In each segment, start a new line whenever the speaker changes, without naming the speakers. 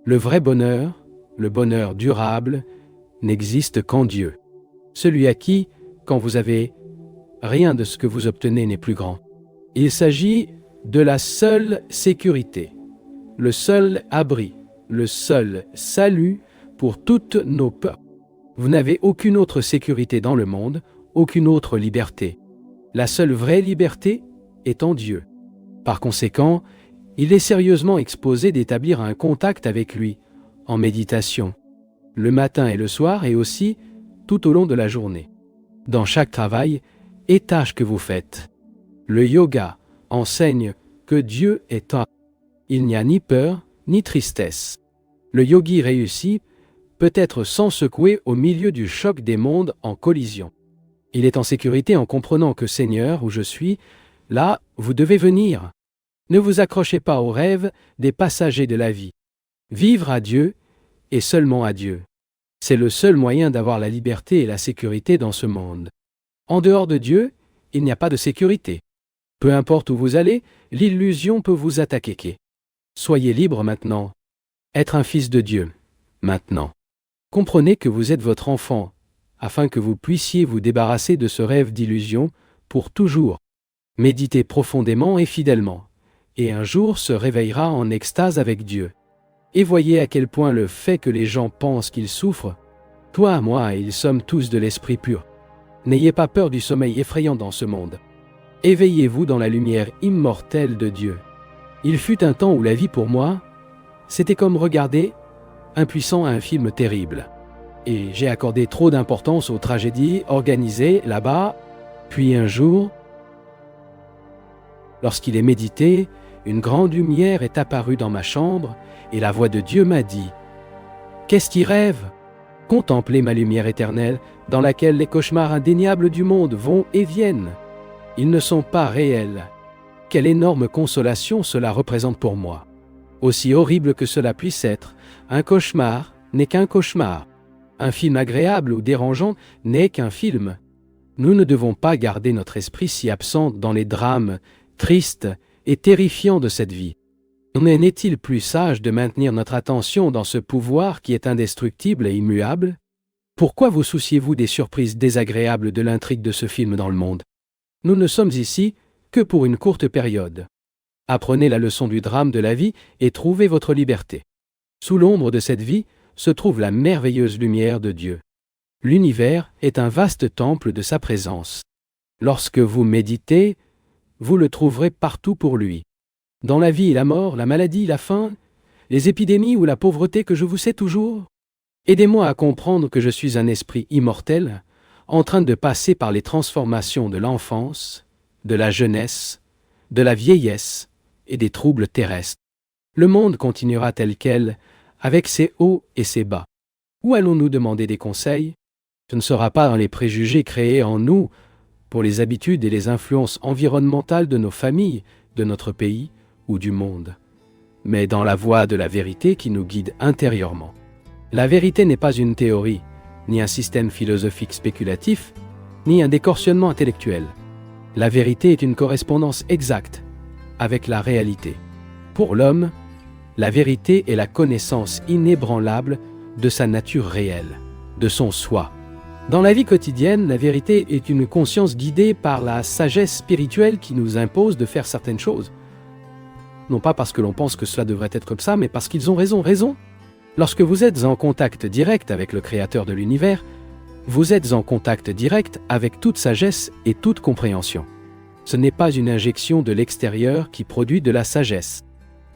Le vrai bonheur, le bonheur durable, n'existe qu'en Dieu. Celui à qui, quand vous avez rien de ce que vous obtenez n'est plus grand. Il s'agit de la seule sécurité, le seul abri, le seul salut pour toutes nos peurs. Vous n'avez aucune autre sécurité dans le monde, aucune autre liberté. La seule vraie liberté est en Dieu. Par conséquent, il est sérieusement exposé d'établir un contact avec lui, en méditation, le matin et le soir et aussi tout au long de la journée. Dans chaque travail et tâche que vous faites. Le yoga enseigne que Dieu est un. Il n'y a ni peur, ni tristesse. Le yogi réussit peut-être sans secouer au milieu du choc des mondes en collision. Il est en sécurité en comprenant que Seigneur, où je suis, là, vous devez venir. Ne vous accrochez pas aux rêves des passagers de la vie. Vivre à Dieu et seulement à Dieu. C'est le seul moyen d'avoir la liberté et la sécurité dans ce monde. En dehors de Dieu, il n'y a pas de sécurité. Peu importe où vous allez, l'illusion peut vous attaquer. Soyez libre maintenant. Être un fils de Dieu, maintenant. Comprenez que vous êtes votre enfant, afin que vous puissiez vous débarrasser de ce rêve d'illusion pour toujours. Méditez profondément et fidèlement, et un jour se réveillera en extase avec Dieu. Et voyez à quel point le fait que les gens pensent qu'ils souffrent, toi, moi, ils sommes tous de l'esprit pur. N'ayez pas peur du sommeil effrayant dans ce monde. Éveillez-vous dans la lumière immortelle de Dieu. Il fut un temps où la vie pour moi, c'était comme regarder, impuissant à un film terrible. Et j'ai accordé trop d'importance aux tragédies organisées là-bas, puis un jour, lorsqu'il est médité, une grande lumière est apparue dans ma chambre et la voix de Dieu m'a dit « Qu'est-ce qui rêve ? Contemplez ma lumière éternelle dans laquelle les cauchemars indéniables du monde vont et viennent. Ils ne sont pas réels. Quelle énorme consolation cela représente pour moi. Aussi horrible que cela puisse être, un cauchemar n'est qu'un cauchemar. Un film agréable ou dérangeant n'est qu'un film. Nous ne devons pas garder notre esprit si absent dans les drames tristes et terrifiants de cette vie. N'est-il plus sage de maintenir notre attention dans ce pouvoir qui est indestructible et immuable? Pourquoi vous souciez-vous des surprises désagréables de l'intrigue de ce film dans le monde? Nous ne sommes ici que pour une courte période. Apprenez la leçon du drame de la vie et trouvez votre liberté. Sous l'ombre de cette vie se trouve la merveilleuse lumière de Dieu. L'univers est un vaste temple de sa présence. Lorsque vous méditez, vous le trouverez partout pour lui. Dans la vie et la mort, la maladie, la faim, les épidémies ou la pauvreté que je vous sais toujours. Aidez-moi à comprendre que je suis un esprit immortel, en train de passer par les transformations de l'enfance, de la jeunesse, de la vieillesse et des troubles terrestres. Le monde continuera tel quel, avec ses hauts et ses bas. Où allons-nous demander des conseils? Ce ne sera pas dans les préjugés créés en nous pour les habitudes et les influences environnementales de nos familles, de notre pays ou du monde, mais dans la voie de la vérité qui nous guide intérieurement. La vérité n'est pas une théorie, ni un système philosophique spéculatif, ni un décortionnement intellectuel. La vérité est une correspondance exacte avec la réalité. Pour l'homme, la vérité est la connaissance inébranlable de sa nature réelle, de son soi. Dans la vie quotidienne, la vérité est une conscience guidée par la sagesse spirituelle qui nous impose de faire certaines choses. Non pas parce que l'on pense que cela devrait être comme ça, mais parce qu'ils ont raison. Lorsque vous êtes en contact direct avec le Créateur de l'univers, vous êtes en contact direct avec toute sagesse et toute compréhension. Ce n'est pas une injection de l'extérieur qui produit de la sagesse.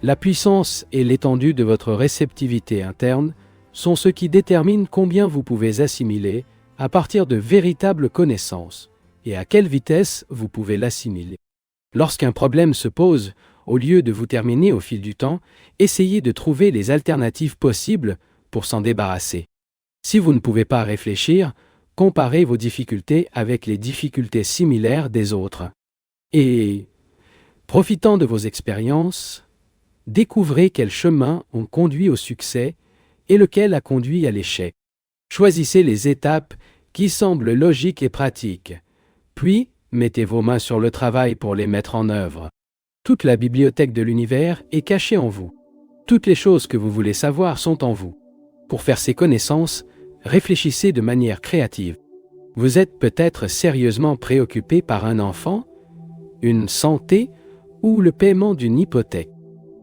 La puissance et l'étendue de votre réceptivité interne sont ce qui déterminent combien vous pouvez assimiler à partir de véritables connaissances et à quelle vitesse vous pouvez l'assimiler. Lorsqu'un problème se pose, au lieu de vous terminer au fil du temps, essayez de trouver les alternatives possibles pour s'en débarrasser. Si vous ne pouvez pas réfléchir, comparez vos difficultés avec les difficultés similaires des autres. Et, profitant de vos expériences, découvrez quels chemins ont conduit au succès et lequel a conduit à l'échec. Choisissez les étapes qui semblent logiques et pratiques, puis mettez vos mains sur le travail pour les mettre en œuvre. Toute la bibliothèque de l'univers est cachée en vous. Toutes les choses que vous voulez savoir sont en vous. Pour faire ces connaissances, réfléchissez de manière créative. Vous êtes peut-être sérieusement préoccupé par un enfant, une santé ou le paiement d'une hypothèque.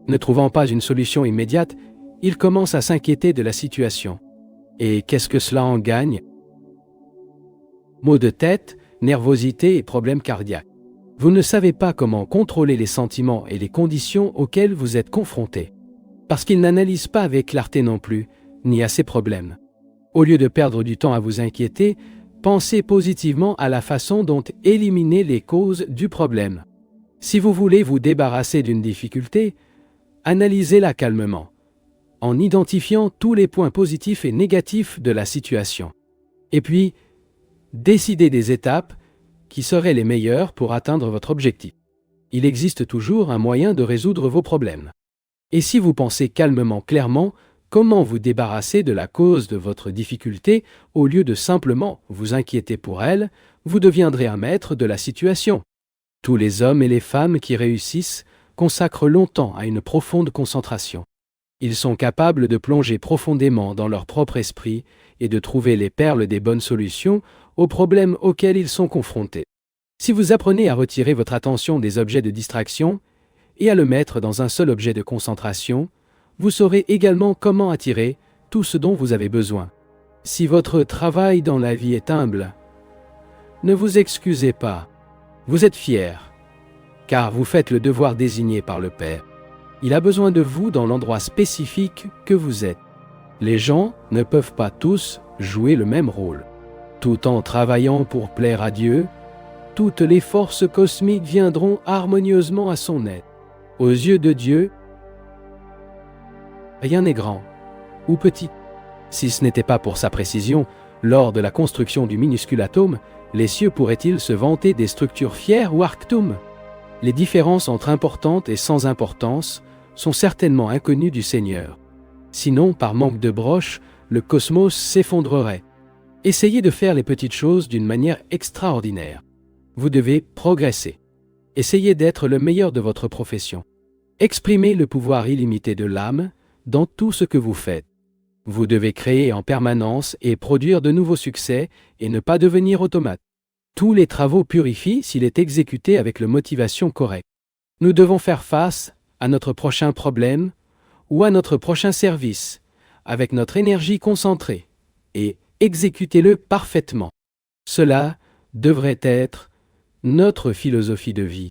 Ne trouvant pas une solution immédiate, il commence à s'inquiéter de la situation. Et qu'est-ce que cela en gagne? Maux de tête, nervosité et problèmes cardiaques. Vous ne savez pas comment contrôler les sentiments et les conditions auxquelles vous êtes confronté. Parce qu'il n'analyse pas avec clarté non plus, ni à ses problèmes. Au lieu de perdre du temps à vous inquiéter, pensez positivement à la façon dont éliminer les causes du problème. Si vous voulez vous débarrasser d'une difficulté, analysez-la calmement, en identifiant tous les points positifs et négatifs de la situation. Et puis, décidez des étapes qui seraient les meilleures pour atteindre votre objectif. Il existe toujours un moyen de résoudre vos problèmes. Et si vous pensez calmement, clairement, comment vous débarrasser de la cause de votre difficulté au lieu de simplement vous inquiéter pour elle, vous deviendrez un maître de la situation. Tous les hommes et les femmes qui réussissent consacrent longtemps à une profonde concentration. Ils sont capables de plonger profondément dans leur propre esprit et de trouver les perles des bonnes solutions aux problèmes auxquels ils sont confrontés. Si vous apprenez à retirer votre attention des objets de distraction et à le mettre dans un seul objet de concentration, vous saurez également comment attirer tout ce dont vous avez besoin. Si votre travail dans la vie est humble, ne vous excusez pas. Vous êtes fier, car vous faites le devoir désigné par le Père. Il a besoin de vous dans l'endroit spécifique que vous êtes. Les gens ne peuvent pas tous jouer le même rôle. Tout en travaillant pour plaire à Dieu, toutes les forces cosmiques viendront harmonieusement à son aide. Aux yeux de Dieu, rien n'est grand ou petit. Si ce n'était pas pour sa précision, lors de la construction du minuscule atome, les cieux pourraient-ils se vanter des structures fières ou arctum? Les différences entre importantes et sans importance sont certainement inconnues du Seigneur. Sinon, par manque de broche, le cosmos s'effondrerait. Essayez de faire les petites choses d'une manière extraordinaire. Vous devez progresser. Essayez d'être le meilleur de votre profession. Exprimez le pouvoir illimité de l'âme dans tout ce que vous faites. Vous devez créer en permanence et produire de nouveaux succès et ne pas devenir automate. Tous les travaux purifient s'il est exécuté avec la motivation correcte. Nous devons faire face à notre prochain problème ou à notre prochain service avec notre énergie concentrée et exécutez-le parfaitement. Cela devrait être notre philosophie de vie.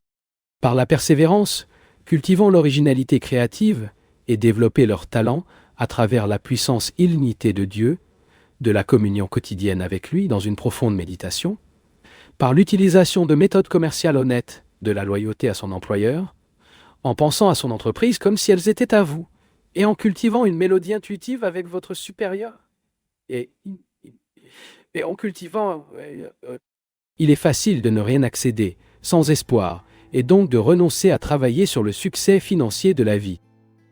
Par la persévérance, cultivons l'originalité créative et développer leur talent à travers la puissance illimitée de Dieu, de la communion quotidienne avec lui dans une profonde méditation, par l'utilisation de méthodes commerciales honnêtes, de la loyauté à son employeur, en pensant à son entreprise comme si elles étaient à vous, et en cultivant une mélodie intuitive avec votre supérieur. Et en cultivant... Il est facile de ne rien accéder, sans espoir, et donc de renoncer à travailler sur le succès financier de la vie.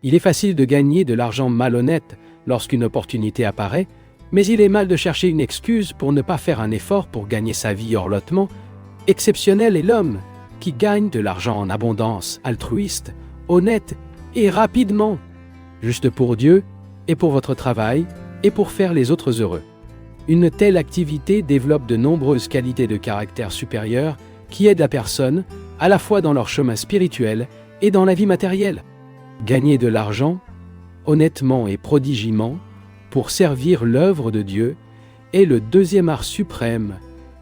Il est facile de gagner de l'argent malhonnête lorsqu'une opportunité apparaît, mais il est mal de chercher une excuse pour ne pas faire un effort pour gagner sa vie hors lotement. Exceptionnel est l'homme qui gagne de l'argent en abondance, altruiste, honnête et rapidement, juste pour Dieu et pour votre travail et pour faire les autres heureux. Une telle activité développe de nombreuses qualités de caractère supérieures qui aident la personne à la fois dans leur chemin spirituel et dans la vie matérielle. Gagner de l'argent, honnêtement et prodigieusement, pour servir l'œuvre de Dieu, est le deuxième art suprême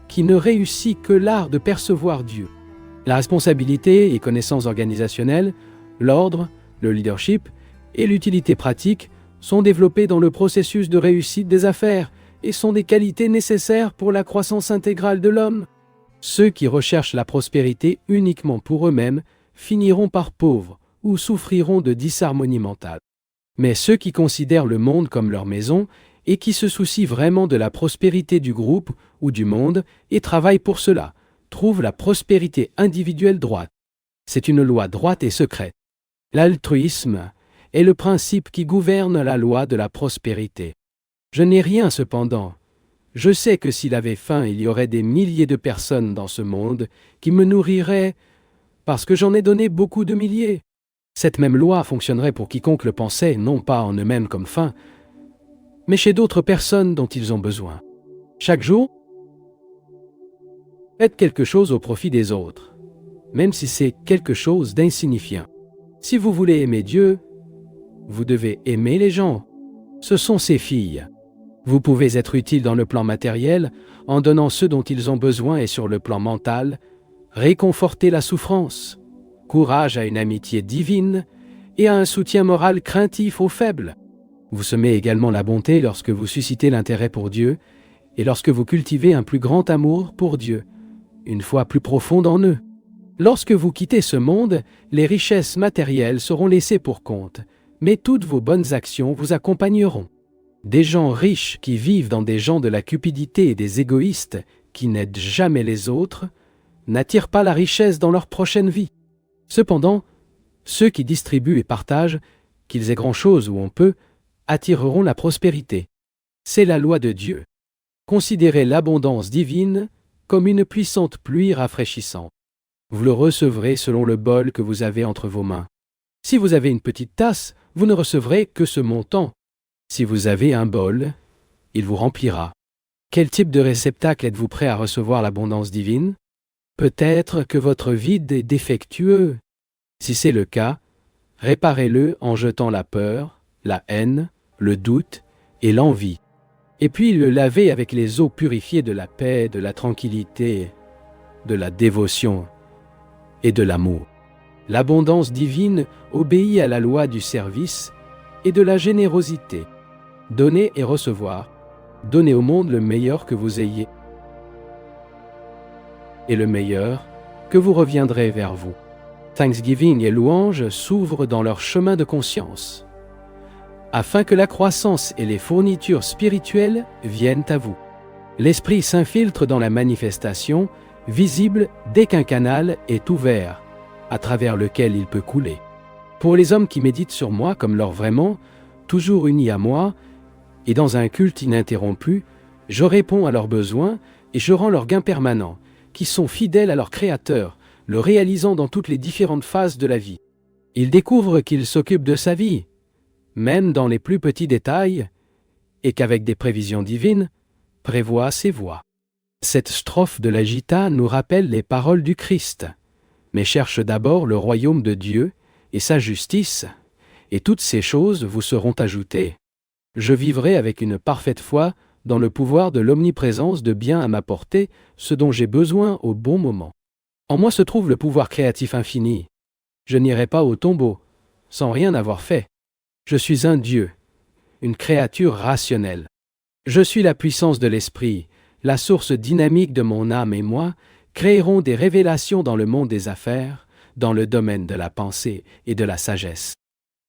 qui ne réussit que l'art de percevoir Dieu. La responsabilité et connaissances organisationnelles, l'ordre, le leadership et l'utilité pratique sont développés dans le processus de réussite des affaires et sont des qualités nécessaires pour la croissance intégrale de l'homme. Ceux qui recherchent la prospérité uniquement pour eux-mêmes finiront par pauvres ou souffriront de disharmonie mentale. Mais ceux qui considèrent le monde comme leur maison et qui se soucient vraiment de la prospérité du groupe ou du monde et travaillent pour cela, trouvent la prospérité individuelle droite. C'est une loi droite et secrète. L'altruisme est le principe qui gouverne la loi de la prospérité. Je n'ai rien cependant. Je sais que s'il avait faim, il y aurait des milliers de personnes dans ce monde qui me nourriraient parce que j'en ai donné beaucoup de milliers. Cette même loi fonctionnerait pour quiconque le pensait, non pas en eux-mêmes comme fin, mais chez d'autres personnes dont ils ont besoin. Chaque jour, faites quelque chose au profit des autres, même si c'est quelque chose d'insignifiant. Si vous voulez aimer Dieu, vous devez aimer les gens. Ce sont ses filles. Vous pouvez être utile dans le plan matériel en donnant ce dont ils ont besoin et sur le plan mental, réconforter la souffrance, courage à une amitié divine et à un soutien moral craintif aux faibles. Vous semez également la bonté lorsque vous suscitez l'intérêt pour Dieu et lorsque vous cultivez un plus grand amour pour Dieu, une foi plus profonde en eux. Lorsque vous quittez ce monde, les richesses matérielles seront laissées pour compte, mais toutes vos bonnes actions vous accompagneront. Des gens riches qui vivent dans des gens de la cupidité et des égoïstes qui n'aident jamais les autres n'attirent pas la richesse dans leur prochaine vie. Cependant, ceux qui distribuent et partagent, qu'ils aient grand-chose ou on peut, attireront la prospérité. C'est la loi de Dieu. Considérez l'abondance divine comme une puissante pluie rafraîchissante. Vous le recevrez selon le bol que vous avez entre vos mains. Si vous avez une petite tasse, vous ne recevrez que ce montant. Si vous avez un bol, il vous remplira. Quel type de réceptacle êtes-vous prêt à recevoir l'abondance divine? Peut-être que votre vide est défectueux. Si c'est le cas, réparez-le en jetant la peur, la haine, le doute et l'envie, et puis le lavez avec les eaux purifiées de la paix, de la tranquillité, de la dévotion et de l'amour. L'abondance divine obéit à la loi du service et de la générosité. Donnez et recevoir. Donnez au monde le meilleur que vous ayez et le meilleur que vous reviendrez vers vous. Thanksgiving et louange s'ouvrent dans leur chemin de conscience, afin que la croissance et les fournitures spirituelles viennent à vous. L'Esprit s'infiltre dans la manifestation, visible dès qu'un canal est ouvert, à travers lequel il peut couler. Pour les hommes qui méditent sur moi comme leur vraiment, toujours unis à moi, et dans un culte ininterrompu, je réponds à leurs besoins et je rends leurs gains permanents, qui sont fidèles à leur Créateur, le réalisant dans toutes les différentes phases de la vie. Ils découvrent qu'il s'occupe de sa vie, même dans les plus petits détails, et qu'avec des prévisions divines, prévoit ses voies. Cette strophe de la Gita nous rappelle les paroles du Christ, mais cherche d'abord le royaume de Dieu et sa justice, et toutes ces choses vous seront ajoutées. Je vivrai avec une parfaite foi dans le pouvoir de l'omniprésence de bien à m'apporter ce dont j'ai besoin au bon moment. En moi se trouve le pouvoir créatif infini. Je n'irai pas au tombeau, sans rien avoir fait. Je suis un Dieu, une créature rationnelle. Je suis la puissance de l'esprit, la source dynamique de mon âme et moi créerons des révélations dans le monde des affaires, dans le domaine de la pensée et de la sagesse.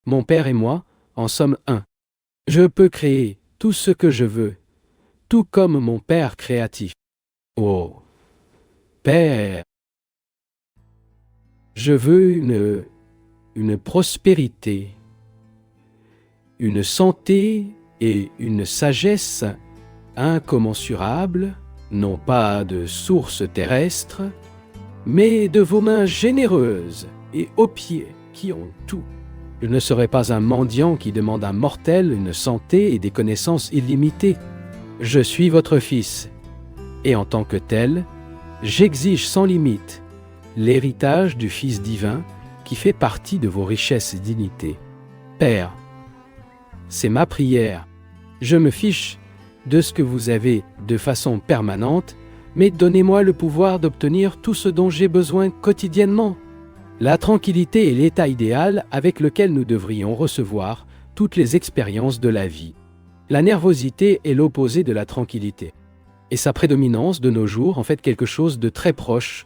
Mon Père et moi en sommes un. Je peux créer tout ce que je veux, tout comme mon Père créatif. Oh, Père, je veux une prospérité, une santé et une sagesse incommensurables, non pas de sources terrestres, mais de vos mains généreuses et aux pieds qui ont tout. Je ne serai pas un mendiant qui demande à un mortel une santé et des connaissances illimitées. Je suis votre Fils, et en tant que tel, j'exige sans limite l'héritage du Fils divin qui fait partie de vos richesses et dignités. Père, c'est ma prière. Je me fiche de ce que vous avez de façon permanente, mais donnez-moi le pouvoir d'obtenir tout ce dont j'ai besoin quotidiennement. La tranquillité est l'état idéal avec lequel nous devrions recevoir toutes les expériences de la vie. La nervosité est l'opposé de la tranquillité. Et sa prédominance de nos jours en fait quelque chose de très proche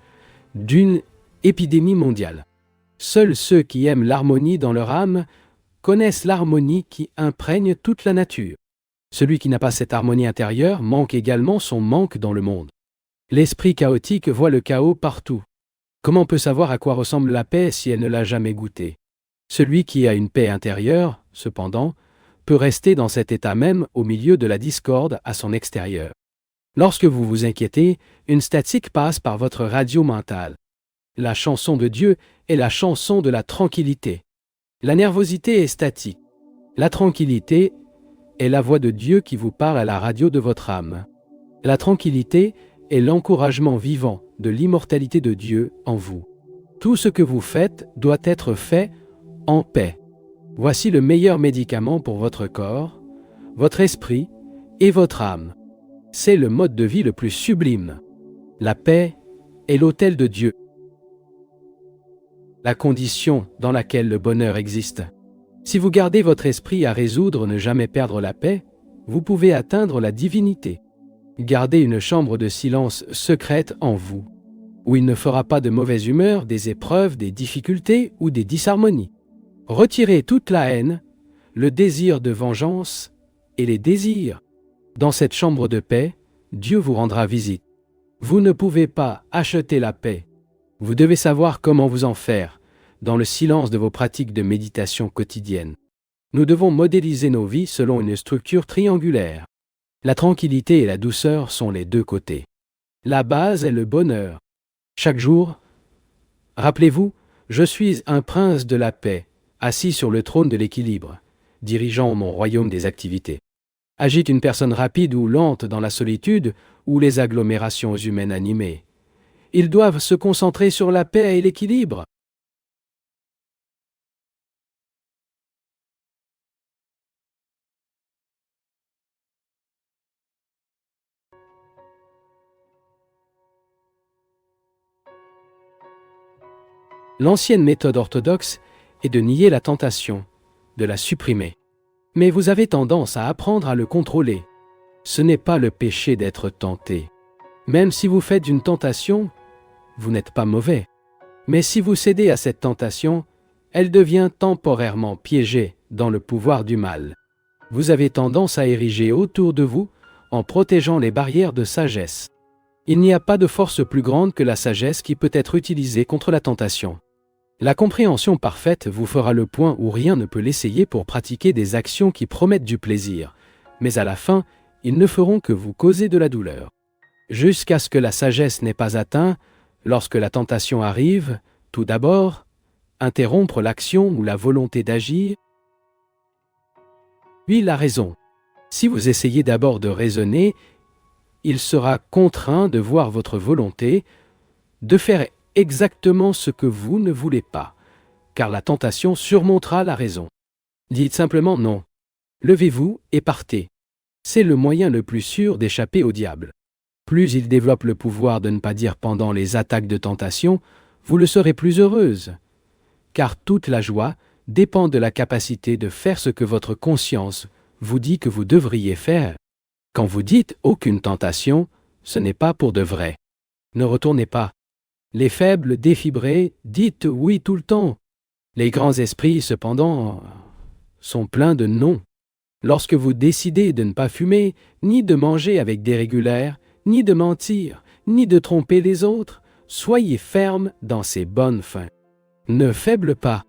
d'une épidémie mondiale. Seuls ceux qui aiment l'harmonie dans leur âme connaissent l'harmonie qui imprègne toute la nature. Celui qui n'a pas cette harmonie intérieure manque également son manque dans le monde. L'esprit chaotique voit le chaos partout. Comment peut savoir à quoi ressemble la paix si elle ne l'a jamais goûtée? Celui qui a une paix intérieure, cependant, peut rester dans cet état même au milieu de la discorde à son extérieur. Lorsque vous vous inquiétez, une statique passe par votre radio mentale. La chanson de Dieu est la chanson de la tranquillité. La nervosité est statique. La tranquillité est la voix de Dieu qui vous parle à la radio de votre âme. La tranquillité est l'encouragement vivant de l'immortalité de Dieu en vous. Tout ce que vous faites doit être fait en paix. Voici le meilleur médicament pour votre corps, votre esprit et votre âme. C'est le mode de vie le plus sublime. La paix est l'autel de Dieu. La condition dans laquelle le bonheur existe. Si vous gardez votre esprit à résoudre ne jamais perdre la paix, vous pouvez atteindre la divinité. Gardez une chambre de silence secrète en vous, où il ne fera pas de mauvaise humeur, des épreuves, des difficultés ou des disharmonies. Retirez toute la haine, le désir de vengeance et les désirs. Dans cette chambre de paix, Dieu vous rendra visite. Vous ne pouvez pas acheter la paix. Vous devez savoir comment vous en faire, dans le silence de vos pratiques de méditation quotidienne. Nous devons modéliser nos vies selon une structure triangulaire. La tranquillité et la douceur sont les deux côtés. La base est le bonheur. Chaque jour, rappelez-vous, je suis un prince de la paix, assis sur le trône de l'équilibre, dirigeant mon royaume des activités. Agite une personne rapide ou lente dans la solitude ou les agglomérations humaines animées. Ils doivent se concentrer sur la paix et l'équilibre. L'ancienne méthode orthodoxe est de nier la tentation, de la supprimer. Mais vous avez tendance à apprendre à le contrôler. Ce n'est pas le péché d'être tenté. Même si vous faites une tentation, vous n'êtes pas mauvais. Mais si vous cédez à cette tentation, elle devient temporairement piégée dans le pouvoir du mal. Vous avez tendance à ériger autour de vous en protégeant les barrières de sagesse. Il n'y a pas de force plus grande que la sagesse qui peut être utilisée contre la tentation. La compréhension parfaite vous fera le point où rien ne peut l'essayer pour pratiquer des actions qui promettent du plaisir, mais à la fin, ils ne feront que vous causer de la douleur. Jusqu'à ce que la sagesse n'ait pas atteint, lorsque la tentation arrive, tout d'abord, interrompre l'action ou la volonté d'agir, puis la raison. Si vous essayez d'abord de raisonner, il sera contraint de voir votre volonté, de faire exactement ce que vous ne voulez pas, car la tentation surmontera la raison. Dites simplement non. Levez-vous et partez. C'est le moyen le plus sûr d'échapper au diable. Plus il développe le pouvoir de ne pas dire pendant les attaques de tentation, vous le serez plus heureuse, car toute la joie dépend de la capacité de faire ce que votre conscience vous dit que vous devriez faire. Quand vous dites aucune tentation, ce n'est pas pour de vrai. Ne retournez pas. Les faibles, défibrés, dites oui tout le temps. Les grands esprits, cependant, sont pleins de non. Lorsque vous décidez de ne pas fumer, ni de manger avec des régulières, ni de mentir, ni de tromper les autres, soyez ferme dans ces bonnes fins. Ne faible pas.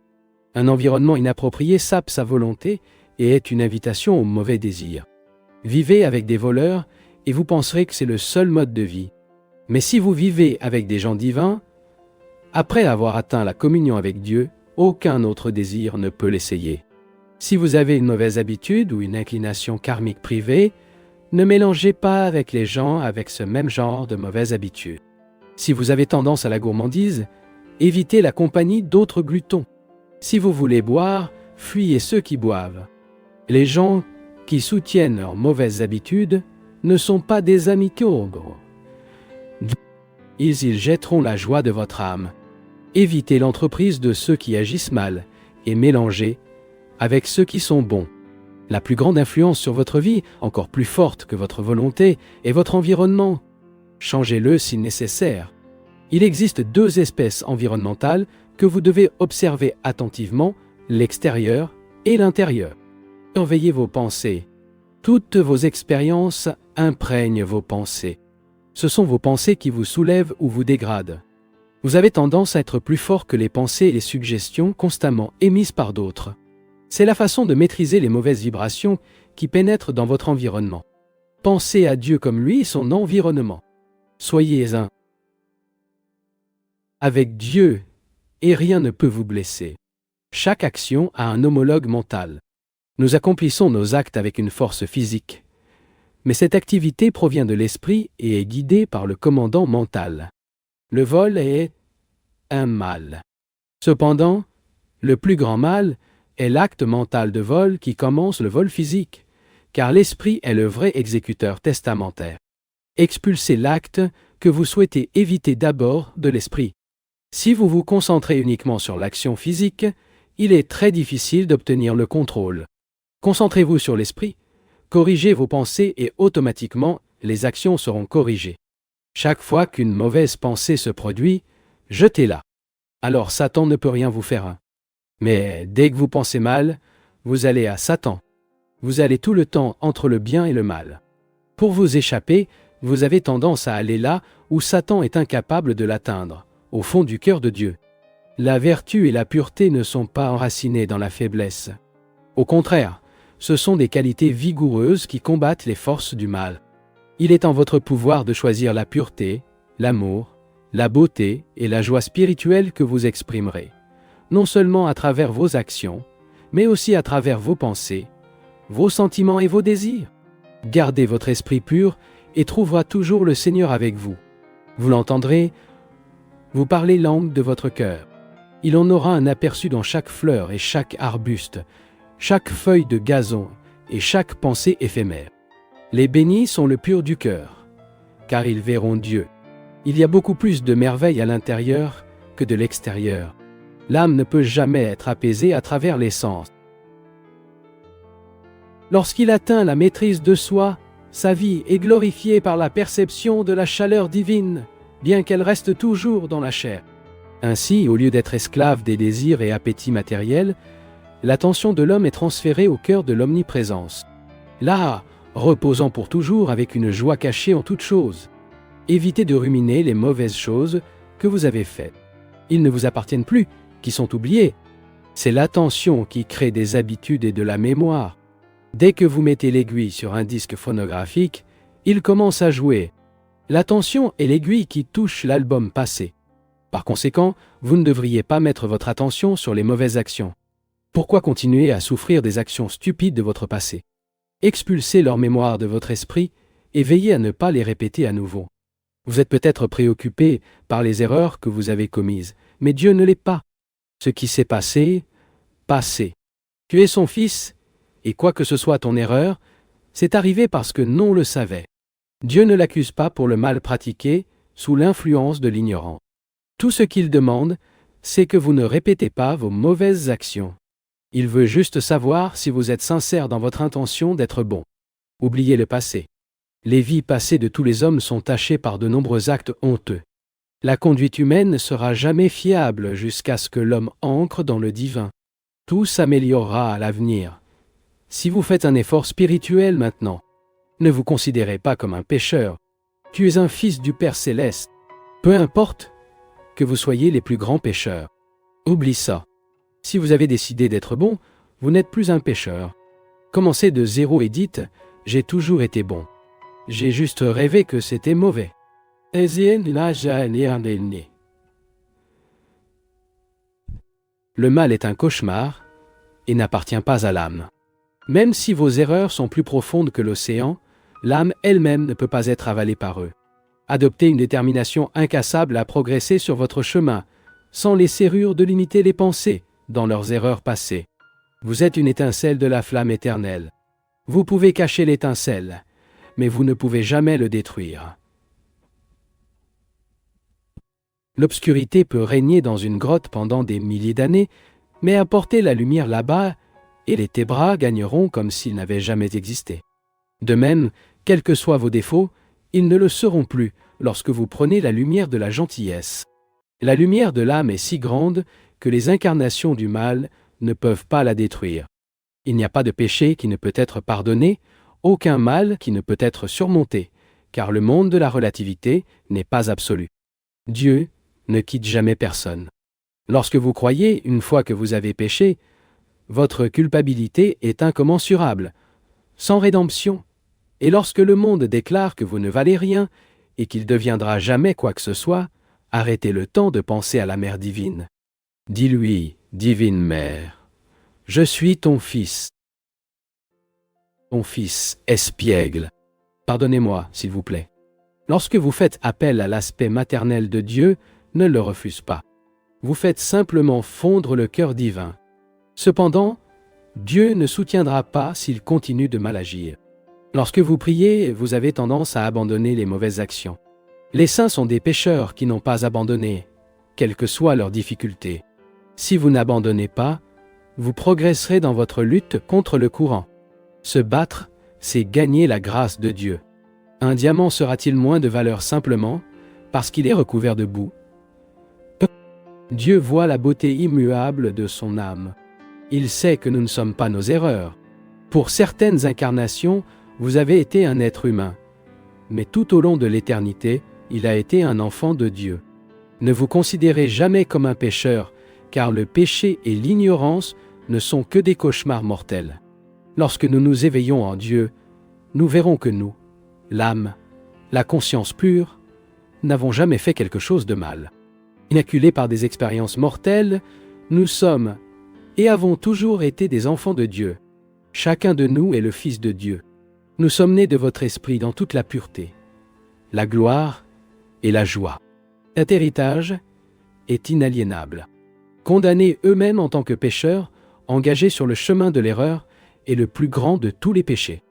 Un environnement inapproprié sape sa volonté et est une invitation au mauvais désir. Vivez avec des voleurs et vous penserez que c'est le seul mode de vie. Mais si vous vivez avec des gens divins, après avoir atteint la communion avec Dieu, aucun autre désir ne peut l'essayer. Si vous avez une mauvaise habitude ou une inclination karmique privée, ne mélangez pas avec les gens avec ce même genre de mauvaise habitude. Si vous avez tendance à la gourmandise, évitez la compagnie d'autres glutons. Si vous voulez boire, fuyez ceux qui boivent. Les gens qui soutiennent leurs mauvaises habitudes ne sont pas des amis caugres. Ils jetteront la joie de votre âme. Évitez l'entreprise de ceux qui agissent mal et mélangez avec ceux qui sont bons. La plus grande influence sur votre vie, encore plus forte que votre volonté, est votre environnement. Changez-le si nécessaire. Il existe deux espèces environnementales que vous devez observer attentivement, l'extérieur et l'intérieur. Surveillez vos pensées. Toutes vos expériences imprègnent vos pensées. Ce sont vos pensées qui vous soulèvent ou vous dégradent. Vous avez tendance à être plus fort que les pensées et les suggestions constamment émises par d'autres. C'est la façon de maîtriser les mauvaises vibrations qui pénètrent dans votre environnement. Pensez à Dieu comme lui et son environnement. Soyez un avec Dieu et rien ne peut vous blesser. Chaque action a un homologue mental. Nous accomplissons nos actes avec une force physique. Mais cette activité provient de l'esprit et est guidée par le commandant mental. Le vol est un mal. Cependant, le plus grand mal est l'acte mental de vol qui commence le vol physique, car l'esprit est le vrai exécuteur testamentaire. Expulsez l'acte que vous souhaitez éviter d'abord de l'esprit. Si vous vous concentrez uniquement sur l'action physique, il est très difficile d'obtenir le contrôle. Concentrez-vous sur l'esprit, corrigez vos pensées et automatiquement les actions seront corrigées. Chaque fois qu'une mauvaise pensée se produit, jetez-la. Alors Satan ne peut rien vous faire. Mais dès que vous pensez mal, vous allez à Satan. Vous allez tout le temps entre le bien et le mal. Pour vous échapper, vous avez tendance à aller là où Satan est incapable de l'atteindre, au fond du cœur de Dieu. La vertu et la pureté ne sont pas enracinées dans la faiblesse. Au contraire, ce sont des qualités vigoureuses qui combattent les forces du mal. Il est en votre pouvoir de choisir la pureté, l'amour, la beauté et la joie spirituelle que vous exprimerez, non seulement à travers vos actions, mais aussi à travers vos pensées, vos sentiments et vos désirs. Gardez votre esprit pur et trouvera toujours le Seigneur avec vous. Vous l'entendrez, vous parlez langue de votre cœur. Il en aura un aperçu dans chaque fleur et chaque arbuste, chaque feuille de gazon et chaque pensée éphémère. Les bénis sont le pur du cœur, car ils verront Dieu. Il y a beaucoup plus de merveilles à l'intérieur que de l'extérieur. L'âme ne peut jamais être apaisée à travers les sens. Lorsqu'il atteint la maîtrise de soi, sa vie est glorifiée par la perception de la chaleur divine, bien qu'elle reste toujours dans la chair. Ainsi, au lieu d'être esclave des désirs et appétits matériels, l'attention de l'homme est transférée au cœur de l'omniprésence. Là, reposant pour toujours avec une joie cachée en toutes choses. Évitez de ruminer les mauvaises choses que vous avez faites. Ils ne vous appartiennent plus, qui sont oubliés. C'est l'attention qui crée des habitudes et de la mémoire. Dès que vous mettez l'aiguille sur un disque phonographique, il commence à jouer. L'attention est l'aiguille qui touche l'album passé. Par conséquent, vous ne devriez pas mettre votre attention sur les mauvaises actions. Pourquoi continuer à souffrir des actions stupides de votre passé? Expulsez leur mémoire de votre esprit et veillez à ne pas les répéter à nouveau. Vous êtes peut-être préoccupé par les erreurs que vous avez commises, mais Dieu ne l'est pas. Ce qui s'est passé, passé. Tu es son fils, et quoi que ce soit ton erreur, c'est arrivé parce que non le savait. Dieu ne l'accuse pas pour le mal pratiqué sous l'influence de l'ignorance. Tout ce qu'il demande, c'est que vous ne répétez pas vos mauvaises actions. Il veut juste savoir si vous êtes sincère dans votre intention d'être bon. Oubliez le passé. Les vies passées de tous les hommes sont tachées par de nombreux actes honteux. La conduite humaine ne sera jamais fiable jusqu'à ce que l'homme ancre dans le divin. Tout s'améliorera à l'avenir. Si vous faites un effort spirituel maintenant, ne vous considérez pas comme un pécheur. Tu es un fils du Père Céleste. Peu importe que vous soyez les plus grands pécheurs. Oublie ça. Si vous avez décidé d'être bon, vous n'êtes plus un pécheur. Commencez de zéro et dites « J'ai toujours été bon. J'ai juste rêvé que c'était mauvais. » Le mal est un cauchemar et n'appartient pas à l'âme. Même si vos erreurs sont plus profondes que l'océan, l'âme elle-même ne peut pas être avalée par eux. Adoptez une détermination incassable à progresser sur votre chemin, sans les serrures de limiter les pensées dans leurs erreurs passées. Vous êtes une étincelle de la flamme éternelle. Vous pouvez cacher l'étincelle, mais vous ne pouvez jamais le détruire. L'obscurité peut régner dans une grotte pendant des milliers d'années, mais apportez la lumière là-bas et les ténèbres gagneront comme s'ils n'avaient jamais existé. De même, quels que soient vos défauts, ils ne le seront plus lorsque vous prenez la lumière de la gentillesse. La lumière de l'âme est si grande que les incarnations du mal ne peuvent pas la détruire. Il n'y a pas de péché qui ne peut être pardonné, aucun mal qui ne peut être surmonté, car le monde de la relativité n'est pas absolu. Dieu ne quitte jamais personne. Lorsque vous croyez, une fois que vous avez péché, votre culpabilité est incommensurable, sans rédemption. Et lorsque le monde déclare que vous ne valez rien et qu'il deviendra jamais quoi que ce soit, arrêtez le temps de penser à la Mère divine. Dis-lui, Divine Mère, je suis ton fils espiègle. Pardonnez-moi, s'il vous plaît. Lorsque vous faites appel à l'aspect maternel de Dieu, ne le refuse pas. Vous faites simplement fondre le cœur divin. Cependant, Dieu ne soutiendra pas s'il continue de mal agir. Lorsque vous priez, vous avez tendance à abandonner les mauvaises actions. Les saints sont des pécheurs qui n'ont pas abandonné, quelles que soient leurs difficultés. Si vous n'abandonnez pas, vous progresserez dans votre lutte contre le courant. Se battre, c'est gagner la grâce de Dieu. Un diamant sera-t-il moins de valeur simplement parce qu'il est recouvert de boue? Dieu voit la beauté immuable de son âme. Il sait que nous ne sommes pas nos erreurs. Pour certaines incarnations, vous avez été un être humain, mais tout au long de l'éternité, il a été un enfant de Dieu. Ne vous considérez jamais comme un pécheur, car le péché et l'ignorance ne sont que des cauchemars mortels. Lorsque nous nous éveillons en Dieu, nous verrons que nous, l'âme, la conscience pure, n'avons jamais fait quelque chose de mal. Inacculés par des expériences mortelles, nous sommes et avons toujours été des enfants de Dieu. Chacun de nous est le Fils de Dieu. Nous sommes nés de votre esprit dans toute la pureté, la gloire et la joie. Cet héritage est inaliénable. Condamnés eux-mêmes en tant que pécheurs, engagés sur le chemin de l'erreur, est le plus grand de tous les péchés.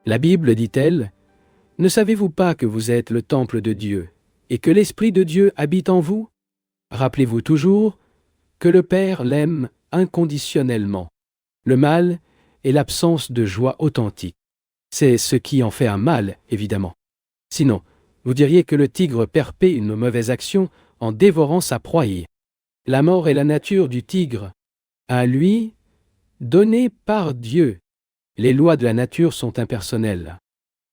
La Bible dit-elle, « Ne savez-vous pas que vous êtes le temple de Dieu et que l'Esprit de Dieu habite en vous? Rappelez-vous toujours que le Père l'aime inconditionnellement. Le mal est l'absence de joie authentique. C'est ce qui en fait un mal, évidemment. Sinon, vous diriez que le tigre perpète une mauvaise action en dévorant sa proie. La mort est la nature du tigre. À lui, donnée par Dieu. Les lois de la nature sont impersonnelles.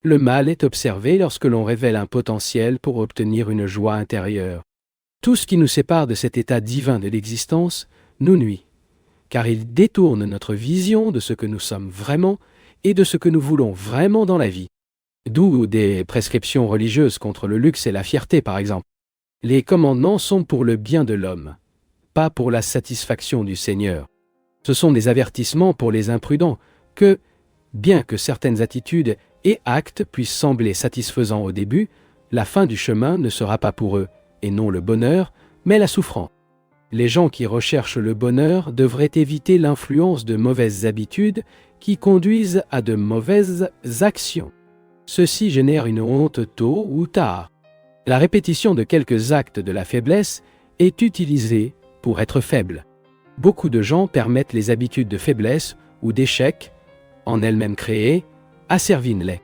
Le mal est observé lorsque l'on révèle un potentiel pour obtenir une joie intérieure. Tout ce qui nous sépare de cet état divin de l'existence nous nuit, car il détourne notre vision de ce que nous sommes vraiment et de ce que nous voulons vraiment dans la vie. D'où des prescriptions religieuses contre le luxe et la fierté, par exemple. Les commandements sont pour le bien de l'homme, pas pour la satisfaction du Seigneur. Ce sont des avertissements pour les imprudents que, bien que certaines attitudes et actes puissent sembler satisfaisants au début, la fin du chemin ne sera pas pour eux, et non le bonheur, mais la souffrance. Les gens qui recherchent le bonheur devraient éviter l'influence de mauvaises habitudes qui conduisent à de mauvaises actions. Ceci génère une honte tôt ou tard. La répétition de quelques actes de la faiblesse est utilisée pour être faible. Beaucoup de gens permettent les habitudes de faiblesse ou d'échec, en elles-mêmes créées, asservissent-les.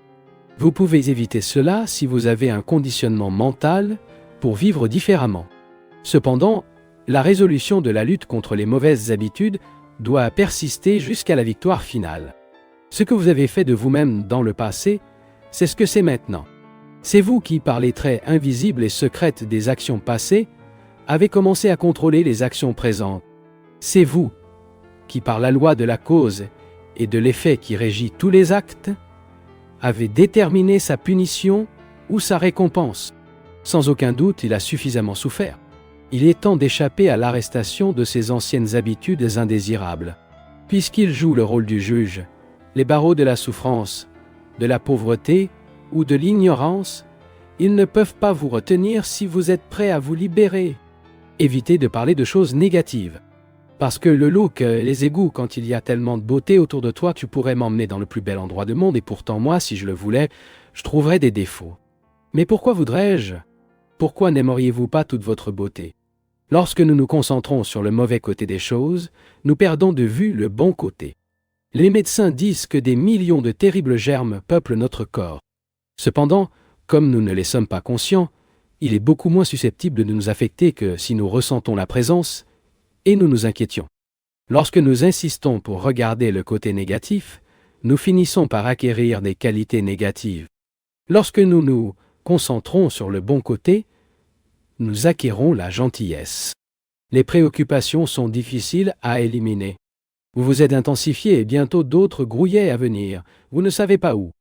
Vous pouvez éviter cela si vous avez un conditionnement mental pour vivre différemment. Cependant, la résolution de la lutte contre les mauvaises habitudes doit persister jusqu'à la victoire finale. Ce que vous avez fait de vous-même dans le passé, c'est ce que c'est maintenant. C'est vous qui, par les traits invisibles et secrètes des actions passées, avez commencé à contrôler les actions présentes. C'est vous qui, par la loi de la cause et de l'effet qui régit tous les actes, avez déterminé sa punition ou sa récompense. Sans aucun doute, il a suffisamment souffert. Il est temps d'échapper à l'arrestation de ses anciennes habitudes indésirables. Puisqu'il joue le rôle du juge, les barreaux de la souffrance, de la pauvreté ou de l'ignorance, ils ne peuvent pas vous retenir si vous êtes prêt à vous libérer. Évitez de parler de choses négatives. Parce que le look, les égouts, quand il y a tellement de beauté autour de toi, tu pourrais m'emmener dans le plus bel endroit du monde et pourtant moi, si je le voulais, je trouverais des défauts. Mais pourquoi voudrais-je? Pourquoi n'aimeriez-vous pas toute votre beauté? Lorsque nous nous concentrons sur le mauvais côté des choses, nous perdons de vue le bon côté. Les médecins disent que des millions de terribles germes peuplent notre corps. Cependant, comme nous ne les sommes pas conscients, il est beaucoup moins susceptible de nous affecter que si nous ressentons la présence et nous nous inquiétions. Lorsque nous insistons pour regarder le côté négatif, nous finissons par acquérir des qualités négatives. Lorsque nous nous concentrons sur le bon côté, nous acquérons la gentillesse. Les préoccupations sont difficiles à éliminer. Vous vous êtes intensifié et bientôt d'autres grouillets à venir, vous ne savez pas où.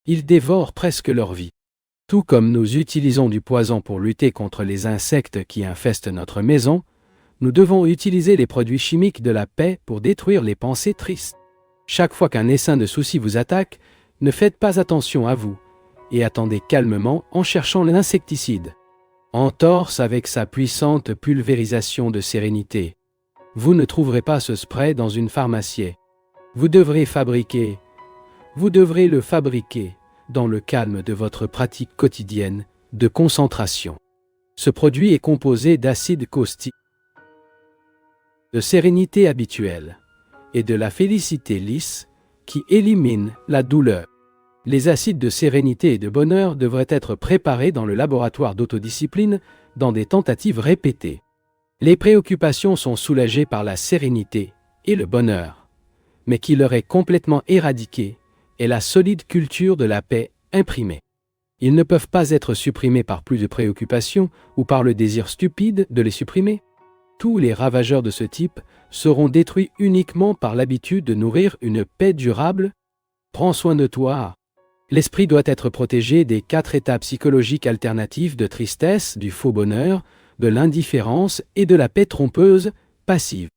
Ils dévorent presque leur vie. Tout comme nous utilisons du poison pour lutter contre les insectes qui infestent notre maison, Nous devons utiliser les produits chimiques de la paix pour détruire les pensées tristes. Chaque fois qu'un essaim de soucis vous attaque, ne faites pas attention à vous et attendez calmement en cherchant l'insecticide. Entorse avec sa puissante pulvérisation de sérénité. Vous ne trouverez pas ce spray dans une pharmacie. Vous devrez le fabriquer dans le calme de votre pratique quotidienne de concentration. Ce produit est composé d'acide caustique, de sérénité habituelle et de la félicité lisse qui élimine la douleur. Les acides de sérénité et de bonheur devraient être préparés dans le laboratoire d'autodiscipline dans des tentatives répétées. Les préoccupations sont soulagées par la sérénité et le bonheur, mais qui leur est complètement éradiquée est la solide culture de la paix imprimée. Ils ne peuvent pas être supprimés par plus de préoccupations ou par le désir stupide de les supprimer. Tous les ravageurs de ce type seront détruits uniquement par l'habitude de nourrir une paix durable. Prends soin de toi. L'esprit doit être protégé des 4 états psychologiques alternatifs de tristesse, du faux bonheur, de l'indifférence et de la paix trompeuse, passive.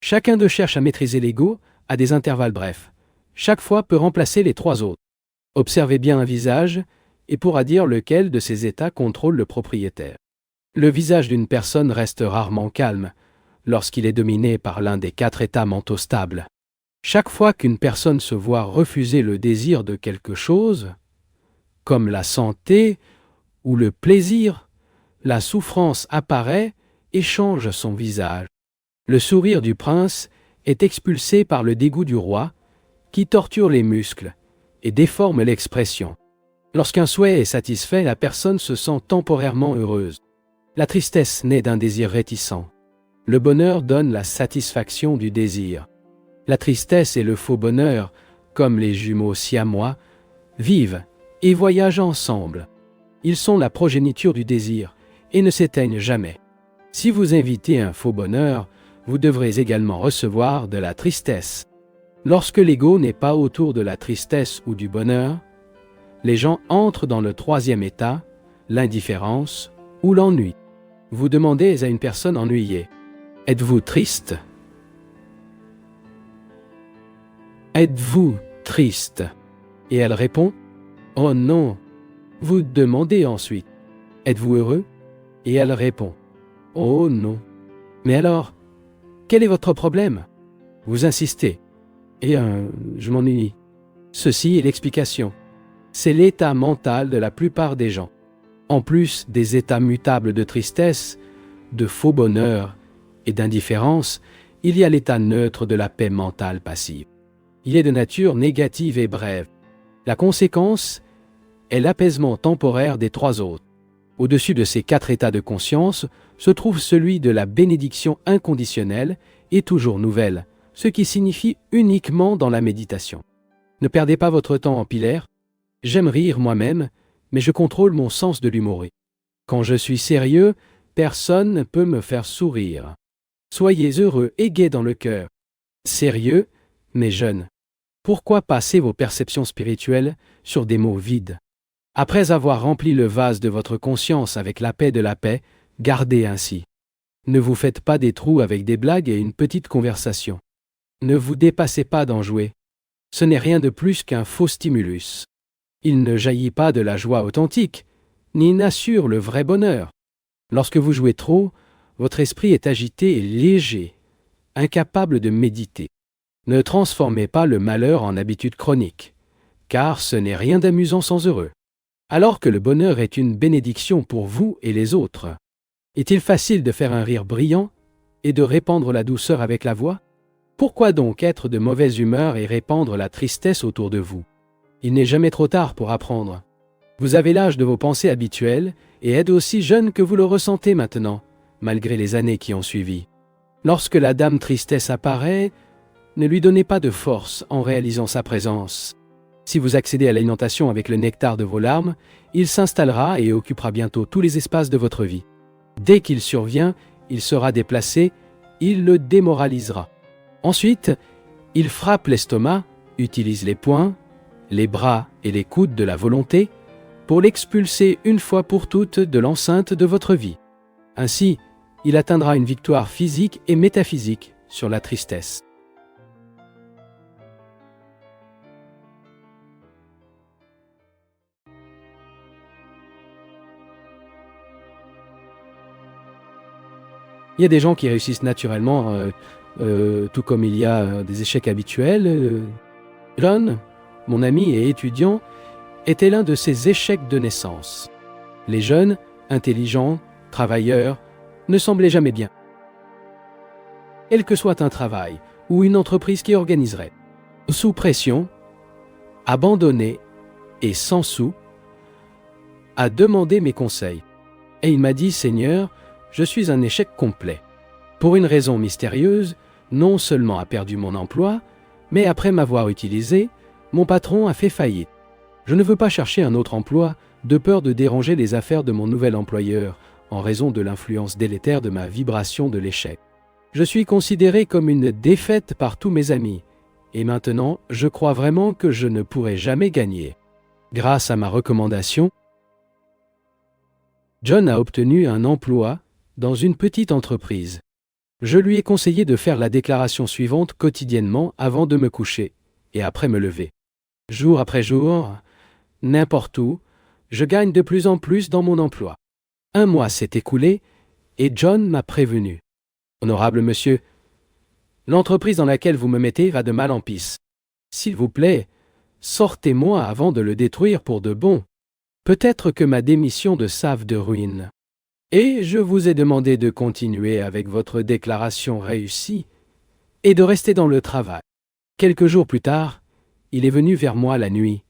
Chacun d'eux cherche à maîtriser l'ego à des intervalles brefs. Chaque fois peut remplacer les 3 autres. Observez bien un visage et pourra dire lequel de ces états contrôle le propriétaire. Le visage d'une personne reste rarement calme lorsqu'il est dominé par l'un des 4 états mentaux stables. Chaque fois qu'une personne se voit refuser le désir de quelque chose, comme la santé ou le plaisir, la souffrance apparaît et change son visage. Le sourire du prince est expulsé par le dégoût du roi, qui torture les muscles et déforme l'expression. Lorsqu'un souhait est satisfait, la personne se sent temporairement heureuse. La tristesse naît d'un désir réticent. Le bonheur donne la satisfaction du désir. La tristesse et le faux bonheur, comme les jumeaux siamois, vivent et voyagent ensemble. Ils sont la progéniture du désir et ne s'éteignent jamais. Si vous invitez un faux bonheur, vous devrez également recevoir de la tristesse. Lorsque l'ego n'est pas autour de la tristesse ou du bonheur, les gens entrent dans le 3e état, l'indifférence ou l'ennui. Vous demandez à une personne ennuyée, « Êtes-vous triste ?» Êtes-vous triste? Et elle répond, « Oh non !» Vous demandez ensuite, « Êtes-vous heureux ?» Et elle répond, « Oh non !» Mais alors, quel est votre problème? Vous insistez, « Et je m'ennuie. » Ceci est l'explication. C'est l'état mental de la plupart des gens. En plus des états mutables de tristesse, de faux bonheur et d'indifférence, il y a l'état neutre de la paix mentale passive. Il est de nature négative et brève. La conséquence est l'apaisement temporaire des 3 autres. Au-dessus de ces 4 états de conscience se trouve celui de la bénédiction inconditionnelle et toujours nouvelle, ce qui signifie uniquement dans la méditation. Ne perdez pas votre temps en pilaire. J'aime rire moi-même, mais je contrôle mon sens de l'humour. Quand je suis sérieux, personne ne peut me faire sourire. Soyez heureux et gai dans le cœur. Sérieux, mais jeune. Pourquoi passer vos perceptions spirituelles sur des mots vides? Après avoir rempli le vase de votre conscience avec la paix de la paix, gardez ainsi. Ne vous faites pas des trous avec des blagues et une petite conversation. Ne vous dépassez pas d'en jouer. Ce n'est rien de plus qu'un faux stimulus. Il ne jaillit pas de la joie authentique, ni n'assure le vrai bonheur. Lorsque vous jouez trop, votre esprit est agité et léger, incapable de méditer. Ne transformez pas le malheur en habitude chronique, car ce n'est rien d'amusant sans heureux. Alors que le bonheur est une bénédiction pour vous et les autres, est-il facile de faire un rire brillant et de répandre la douceur avec la voix? Pourquoi donc être de mauvaise humeur et répandre la tristesse autour de vous? Il n'est jamais trop tard pour apprendre. Vous avez l'âge de vos pensées habituelles et êtes aussi jeune que vous le ressentez maintenant, malgré les années qui ont suivi. Lorsque la dame tristesse apparaît, ne lui donnez pas de force en réalisant sa présence. Si vous accédez à l'alimentation avec le nectar de vos larmes, il s'installera et occupera bientôt tous les espaces de votre vie. Dès qu'il survient, il sera déplacé, il le démoralisera. Ensuite, il frappe l'estomac, utilise les poings, les bras et les coudes de la volonté pour l'expulser une fois pour toutes de l'enceinte de votre vie. Ainsi, il atteindra une victoire physique et métaphysique sur la tristesse. Il y a des gens qui réussissent naturellement, tout comme il y a des échecs habituels. John, mon ami et étudiant, était l'un de ces échecs de naissance. Les jeunes, intelligents, travailleurs, ne semblaient jamais bien. Quel que soit un travail ou une entreprise qui organiserait, sous pression, abandonné et sans sou, a demandé mes conseils. Et il m'a dit, « Seigneur, je suis un échec complet. Pour une raison mystérieuse, non seulement a perdu mon emploi, mais après m'avoir utilisé, mon patron a fait faillite. Je ne veux pas chercher un autre emploi de peur de déranger les affaires de mon nouvel employeur en raison de l'influence délétère de ma vibration de l'échec. Je suis considéré comme une défaite par tous mes amis et maintenant je crois vraiment que je ne pourrai jamais gagner. » Grâce à ma recommandation, John a obtenu un emploi dans une petite entreprise. Je lui ai conseillé de faire la déclaration suivante quotidiennement avant de me coucher et après me lever. Jour après jour, n'importe où, je gagne de plus en plus dans mon emploi. Un mois s'est écoulé et John m'a prévenu. « Honorable monsieur, l'entreprise dans laquelle vous me mettez va de mal en pis. S'il vous plaît, sortez-moi avant de le détruire pour de bon. Peut-être que ma démission de save de ruine. Et je vous ai demandé de continuer avec votre déclaration réussie et de rester dans le travail. » Quelques jours plus tard, il est venu vers moi la nuit,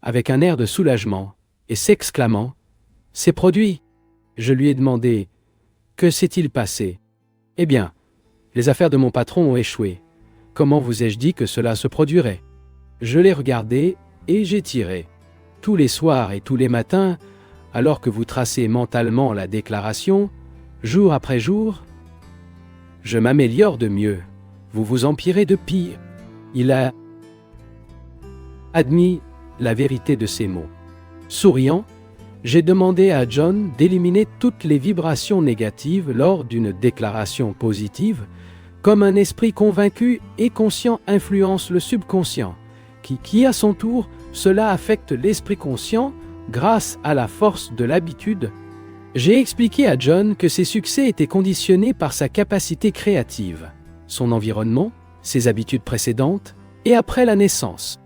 avec un air de soulagement, et s'exclamant « C'est produit !» Je lui ai demandé « Que s'est-il passé ?» « Eh bien, les affaires de mon patron ont échoué. Comment vous ai-je dit que cela se produirait ?» Je l'ai regardé et j'ai tiré. Tous les soirs et tous les matins, alors que vous tracez mentalement la déclaration, jour après jour, je m'améliore de mieux, vous vous empirez de pire. Il a admis la vérité de ces mots. Souriant, j'ai demandé à John d'éliminer toutes les vibrations négatives lors d'une déclaration positive, comme un esprit convaincu et conscient influence le subconscient, qui à son tour, cela affecte l'esprit conscient grâce à la force de l'habitude. J'ai expliqué à John que ses succès étaient conditionnés par sa capacité créative, son environnement, ses habitudes précédentes et après la naissance,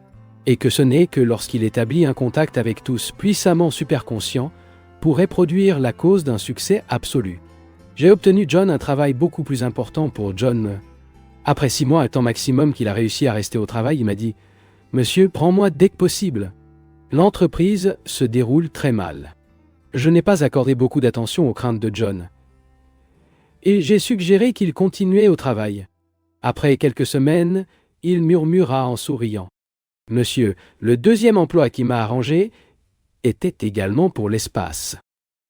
et que ce n'est que lorsqu'il établit un contact avec tous puissamment superconscients pourrait produire la cause d'un succès absolu. J'ai obtenu John un travail beaucoup plus important pour John. Après 6 mois, un temps maximum qu'il a réussi à rester au travail, il m'a dit « Monsieur, prends-moi dès que possible. » L'entreprise se déroule très mal. Je n'ai pas accordé beaucoup d'attention aux craintes de John. Et j'ai suggéré qu'il continuait au travail. Après quelques semaines, il murmura en souriant. « Monsieur, le deuxième emploi qui m'a arrangé était également pour l'espace.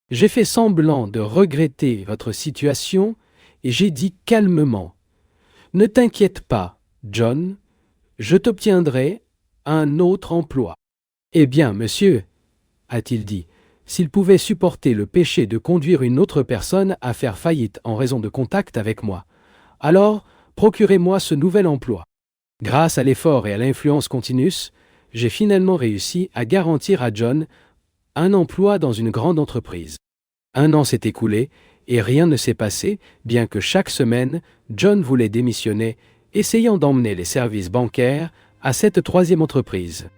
J'ai fait semblant de regretter votre situation et j'ai dit calmement « Ne t'inquiète pas, John, je t'obtiendrai un autre emploi. » « Eh bien, monsieur, a-t-il dit, s'il pouvait supporter le péché de conduire une autre personne à faire faillite en raison de contact avec moi, alors procurez-moi ce nouvel emploi. » Grâce à l'effort et à l'influence continus, j'ai finalement réussi à garantir à John un emploi dans une grande entreprise. 1 an s'est écoulé et rien ne s'est passé, bien que chaque semaine, John voulait démissionner, essayant d'emmener les services bancaires à cette 3e entreprise.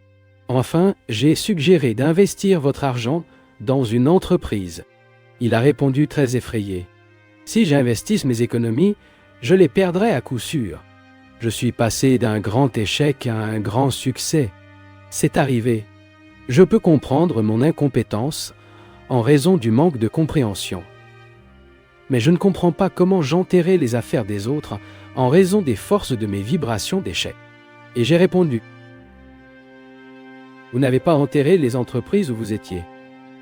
Enfin, j'ai suggéré d'investir votre argent dans une entreprise. Il a répondu très effrayé. « Si j'investisse mes économies, je les perdrai à coup sûr. Je suis passé d'un grand échec à un grand succès. C'est arrivé. Je peux comprendre mon incompétence en raison du manque de compréhension. Mais je ne comprends pas comment j'enterrais les affaires des autres en raison des forces de mes vibrations d'échec. » Et j'ai répondu « Vous n'avez pas enterré les entreprises où vous étiez.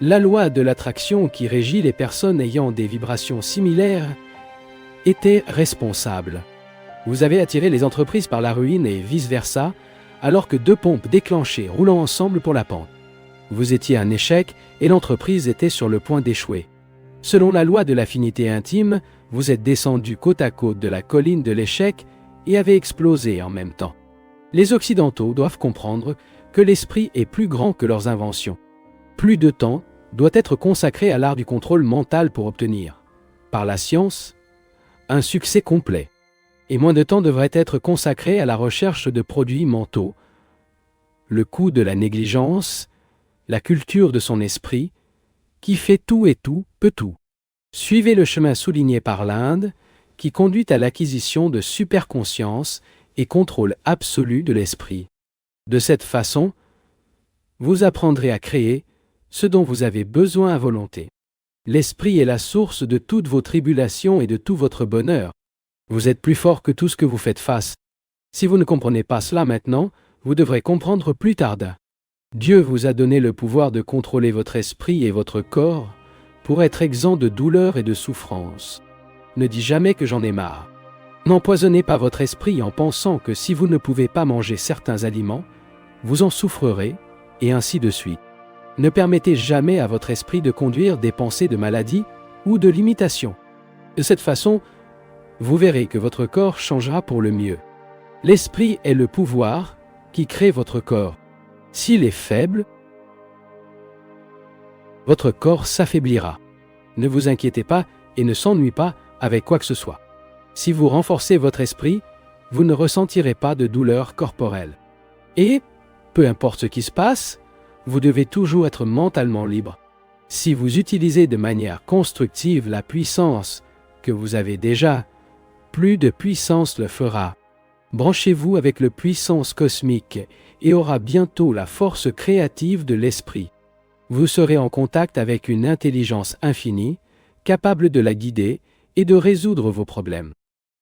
La loi de l'attraction qui régit les personnes ayant des vibrations similaires était responsable. Vous avez attiré les entreprises par la ruine et vice-versa, alors que 2 pompes déclenchées roulant ensemble pour la pente. Vous étiez un échec et l'entreprise était sur le point d'échouer. Selon la loi de l'affinité intime, vous êtes descendu côte à côte de la colline de l'échec et avez explosé en même temps. Les Occidentaux doivent comprendre que l'esprit est plus grand que leurs inventions. Plus de temps doit être consacré à l'art du contrôle mental pour obtenir, par la science, un succès complet. Et moins de temps devrait être consacré à la recherche de produits mentaux, le coût de la négligence, la culture de son esprit, qui fait tout et tout peut tout. Suivez le chemin souligné par l'Inde, qui conduit à l'acquisition de superconscience et contrôle absolu de l'esprit. De cette façon, vous apprendrez à créer ce dont vous avez besoin à volonté. L'esprit est la source de toutes vos tribulations et de tout votre bonheur. Vous êtes plus fort que tout ce que vous faites face. Si vous ne comprenez pas cela maintenant, vous devrez comprendre plus tard. Dieu vous a donné le pouvoir de contrôler votre esprit et votre corps pour être exempt de douleur et de souffrance. Ne dis jamais que j'en ai marre. N'empoisonnez pas votre esprit en pensant que si vous ne pouvez pas manger certains aliments, vous en souffrerez, et ainsi de suite. Ne permettez jamais à votre esprit de conduire des pensées de maladie ou de limitation. De cette façon, vous verrez que votre corps changera pour le mieux. L'esprit est le pouvoir qui crée votre corps. S'il est faible, votre corps s'affaiblira. Ne vous inquiétez pas et ne s'ennuie pas avec quoi que ce soit. Si vous renforcez votre esprit, vous ne ressentirez pas de douleur corporelle. Et, peu importe ce qui se passe, vous devez toujours être mentalement libre. Si vous utilisez de manière constructive la puissance que vous avez déjà, plus de puissance le fera. Branchez-vous avec la puissance cosmique et aura bientôt la force créative de l'esprit. Vous serez en contact avec une intelligence infinie, capable de la guider et de résoudre vos problèmes.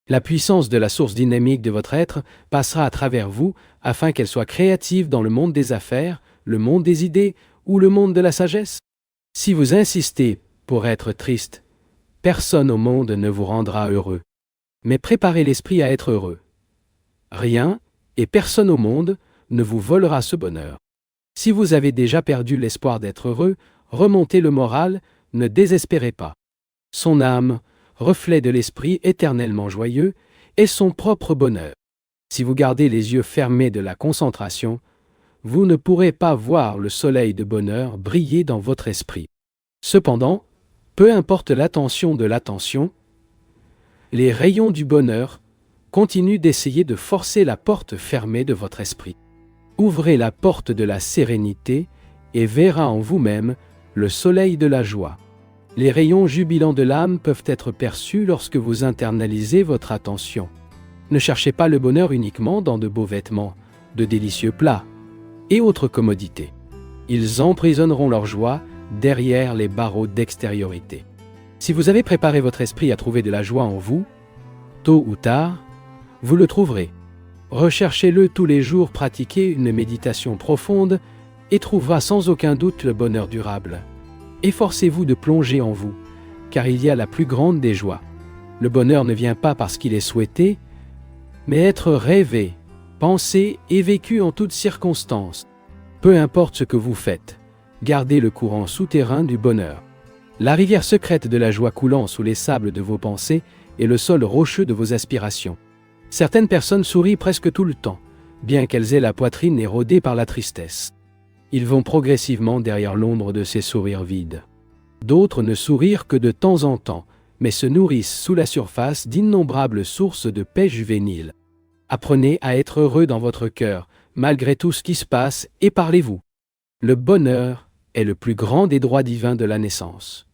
La puissance de la source dynamique de votre être passera à travers vous afin qu'elle soit créative dans le monde des affaires, le monde des idées ou le monde de la sagesse. Si vous insistez pour être triste, personne au monde ne vous rendra heureux. Mais préparez l'esprit à être heureux. Rien et personne au monde ne vous volera ce bonheur. Si vous avez déjà perdu l'espoir d'être heureux, remontez le moral, ne désespérez pas. Son âme, reflet de l'esprit éternellement joyeux, est son propre bonheur. Si vous gardez les yeux fermés de la concentration, vous ne pourrez pas voir le soleil de bonheur briller dans votre esprit. Cependant, peu importe l'attention de l'attention, les rayons du bonheur continuent d'essayer de forcer la porte fermée de votre esprit. Ouvrez la porte de la sérénité et verra en vous-même le soleil de la joie. Les rayons jubilants de l'âme peuvent être perçus lorsque vous internalisez votre attention. Ne cherchez pas le bonheur uniquement dans de beaux vêtements, de délicieux plats et autres commodités. Ils emprisonneront leur joie derrière les barreaux d'extériorité. Si vous avez préparé votre esprit à trouver de la joie en vous, tôt ou tard, vous le trouverez. Recherchez-le tous les jours, pratiquez une méditation profonde et trouvera sans aucun doute le bonheur durable. Efforcez-vous de plonger en vous, car il y a la plus grande des joies. Le bonheur ne vient pas parce qu'il est souhaité, mais être rêvé, pensé et vécu en toutes circonstances. Peu importe ce que vous faites, gardez le courant souterrain du bonheur. La rivière secrète de la joie coulant sous les sables de vos pensées est le sol rocheux de vos aspirations. Certaines personnes sourient presque tout le temps, bien qu'elles aient la poitrine érodée par la tristesse. Ils vont progressivement derrière l'ombre de ces sourires vides. D'autres ne sourirent que de temps en temps, mais se nourrissent sous la surface d'innombrables sources de paix juvénile. Apprenez à être heureux dans votre cœur, malgré tout ce qui se passe, et parlez-vous. Le bonheur est le plus grand des droits divins de la naissance.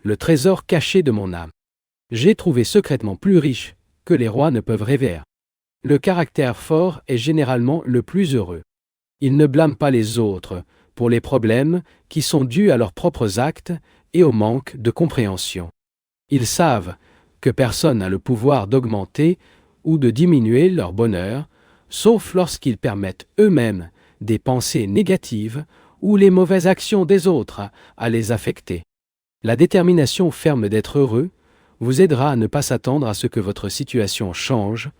Le trésor caché de mon âme. J'ai trouvé secrètement plus riche que les rois ne peuvent rêver. Le caractère fort est généralement le plus heureux. Ils ne blâment pas les autres pour les problèmes qui sont dus à leurs propres actes et au manque de compréhension. Ils savent que personne n'a le pouvoir d'augmenter ou de diminuer leur bonheur, sauf lorsqu'ils permettent eux-mêmes des pensées négatives ou les mauvaises actions des autres à les affecter. La détermination ferme d'être heureux vous aidera à ne pas s'attendre à ce que votre situation change,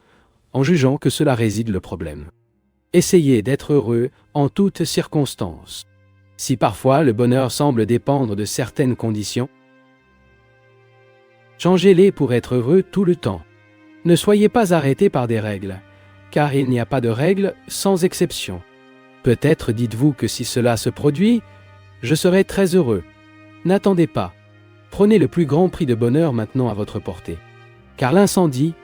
en jugeant que cela réside le problème. Essayez d'être heureux en toutes circonstances. Si parfois le bonheur semble dépendre de certaines conditions, Changez-les pour être heureux tout le temps. Ne soyez pas arrêtés par des règles, car il n'y a pas de règles sans exception. Peut-être dites-vous que si cela se produit, je serai très heureux. N'attendez pas. Prenez le plus grand prix de bonheur maintenant à votre portée. Car l'incendie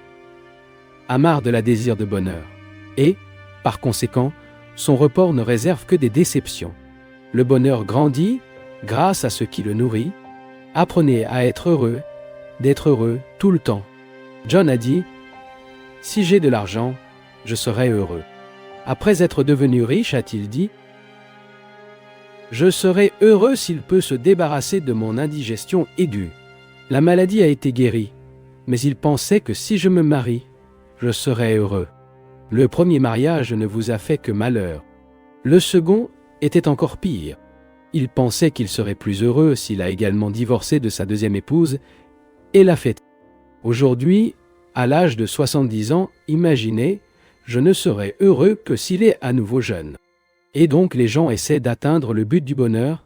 amarre de la désir de bonheur. Et, par conséquent, son report ne réserve que des déceptions. Le bonheur grandit grâce à ce qui le nourrit. Apprenez à être heureux, d'être heureux tout le temps. John a dit « Si j'ai de l'argent, je serai heureux. » Après être devenu riche, a-t-il dit « Je serai heureux s'il peut se débarrasser de mon indigestion aiguë. » La maladie a été guérie, mais il pensait que si je me marie, je serai heureux. Le premier mariage ne vous a fait que malheur. Le second était encore pire. Il pensait qu'il serait plus heureux s'il a également divorcé de sa deuxième épouse et l'a fait. Aujourd'hui, à l'âge de 70 ans, imaginez, je ne serai heureux que s'il est à nouveau jeune. Et donc les gens essaient d'atteindre le but du bonheur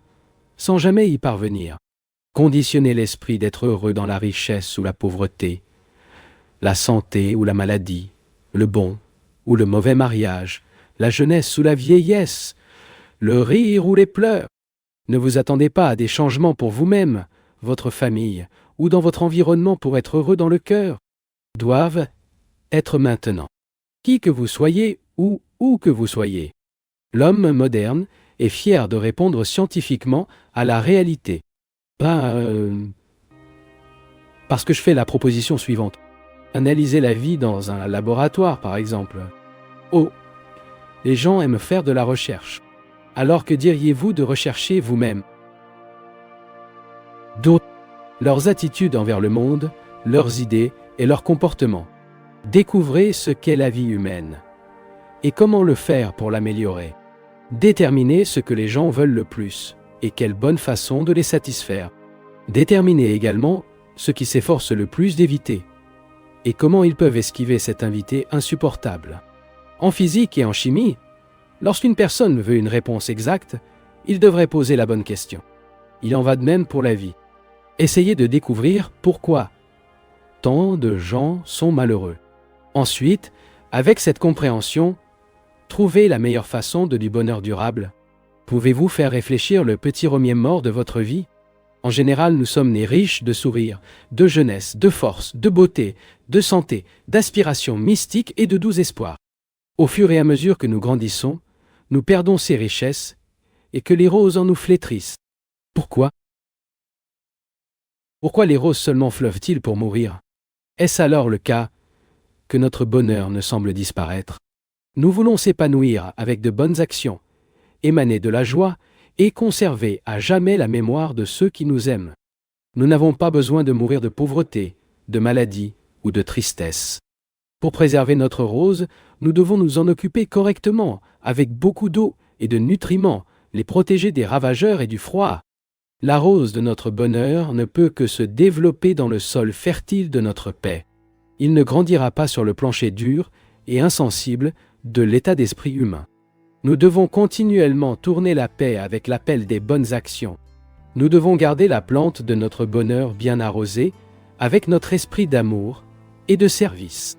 sans jamais y parvenir. Conditionnez l'esprit d'être heureux dans la richesse ou la pauvreté, la santé ou la maladie, le bon ou le mauvais mariage, la jeunesse ou la vieillesse, le rire ou les pleurs. Ne vous attendez pas à des changements pour vous-même, votre famille ou dans votre environnement pour être heureux dans le cœur. Doivent être maintenant. Qui que vous soyez ou où que vous soyez. L'homme moderne est fier de répondre scientifiquement à la réalité. Parce que je fais la proposition suivante. Analysez la vie dans un laboratoire, par exemple. Oh, les gens aiment faire de la recherche. Alors que diriez-vous de rechercher vous-même? D'autres, leurs attitudes envers le monde, leurs idées et leurs comportements. Découvrez ce qu'est la vie humaine. Et comment le faire pour l'améliorer. Déterminez ce que les gens veulent le plus et quelle bonne façon de les satisfaire. Déterminez également ce qui s'efforce le plus d'éviter et comment ils peuvent esquiver cet invité insupportable. En physique et en chimie, lorsqu'une personne veut une réponse exacte, il devrait poser la bonne question. Il en va de même pour la vie. Essayez de découvrir pourquoi tant de gens sont malheureux. Ensuite, avec cette compréhension, trouvez la meilleure façon de du bonheur durable. Pouvez-vous faire réfléchir le petit Romier mort de votre vie? En général, nous sommes nés riches de sourires, de jeunesse, de force, de beauté, de santé, d'aspirations mystiques et de doux espoirs. Au fur et à mesure que nous grandissons, nous perdons ces richesses et que les roses en nous flétrissent. Pourquoi? Pourquoi les roses seulement fleuve-t-il pour mourir? Est-ce alors le cas que notre bonheur ne semble disparaître? Nous voulons s'épanouir avec de bonnes actions, émaner de la joie et conserver à jamais la mémoire de ceux qui nous aiment. Nous n'avons pas besoin de mourir de pauvreté, de maladie ou de tristesse. Pour préserver notre rose, nous devons nous en occuper correctement, avec beaucoup d'eau et de nutriments, les protéger des ravageurs et du froid. La rose de notre bonheur ne peut que se développer dans le sol fertile de notre paix. Il ne grandira pas sur le plancher dur et insensible de l'état d'esprit humain. Nous devons continuellement tourner la paix avec l'appel des bonnes actions. Nous devons garder la plante de notre bonheur bien arrosée avec notre esprit d'amour et de service.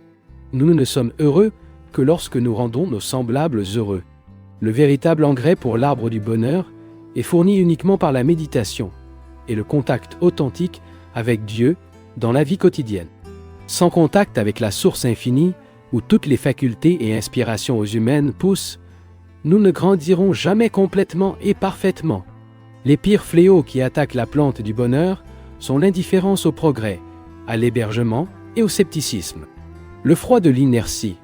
Nous ne sommes heureux que lorsque nous rendons nos semblables heureux. Le véritable engrais pour l'arbre du bonheur est fourni uniquement par la méditation et le contact authentique avec Dieu dans la vie quotidienne. Sans contact avec la source infinie, où toutes les facultés et inspirations aux humaines poussent, nous ne grandirons jamais complètement et parfaitement. Les pires fléaux qui attaquent la plante du bonheur sont l'indifférence au progrès, à l'hébergement et au scepticisme. Le froid de l'inertie,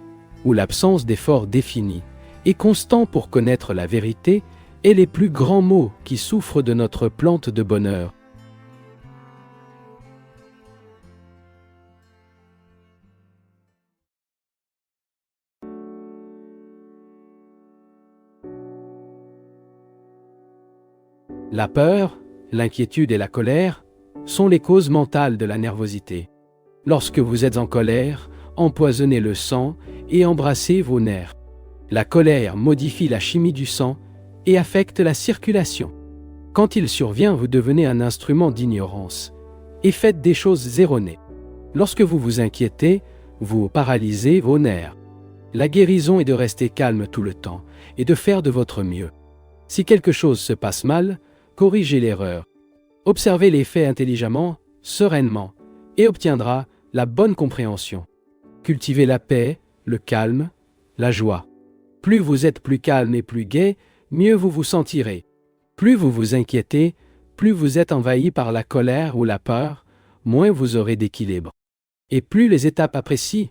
ou l'absence d'efforts définis, est constant pour connaître la vérité et les plus grands maux qui souffrent de notre plante de bonheur. La peur, l'inquiétude et la colère sont les causes mentales de la nervosité. Lorsque vous êtes en colère, empoisonnez le sang et embrassez vos nerfs. La colère modifie la chimie du sang et affecte la circulation. Quand il survient, vous devenez un instrument d'ignorance et faites des choses erronées. Lorsque vous vous inquiétez, vous paralysez vos nerfs. La guérison est de rester calme tout le temps et de faire de votre mieux. Si quelque chose se passe mal, corrigez l'erreur. Observez les faits intelligemment, sereinement, et obtiendra la bonne compréhension. Cultivez la paix, le calme, la joie. Plus vous êtes plus calme et plus gai, mieux vous vous sentirez. Plus vous vous inquiétez, plus vous êtes envahi par la colère ou la peur, moins vous aurez d'équilibre. Et plus les étapes apprécient,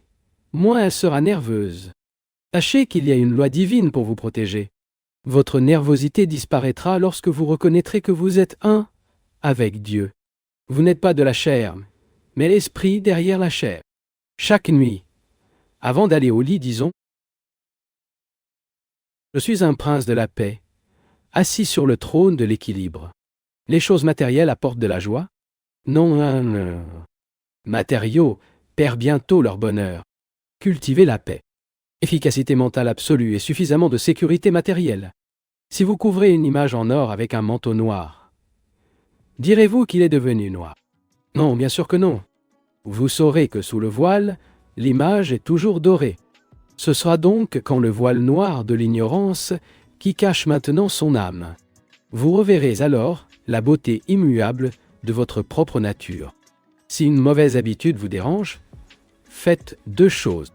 moins elle sera nerveuse. Sachez qu'il y a une loi divine pour vous protéger. Votre nervosité disparaîtra lorsque vous reconnaîtrez que vous êtes un avec Dieu. Vous n'êtes pas de la chair, mais l'esprit derrière la chair. Chaque nuit, avant d'aller au lit, disons: je suis un prince de la paix, assis sur le trône de l'équilibre. Les choses matérielles apportent de la joie? Non. Matériaux perdent bientôt leur bonheur. Cultivez la paix. Efficacité mentale absolue et suffisamment de sécurité matérielle. Si vous couvrez une image en or avec un manteau noir, direz-vous qu'il est devenu noir? Non, bien sûr que non. Vous saurez que sous le voile, l'image est toujours dorée. Ce sera donc quand le voile noir de l'ignorance qui cache maintenant son âme. Vous reverrez alors la beauté immuable de votre propre nature. Si une mauvaise habitude vous dérange, faites deux choses.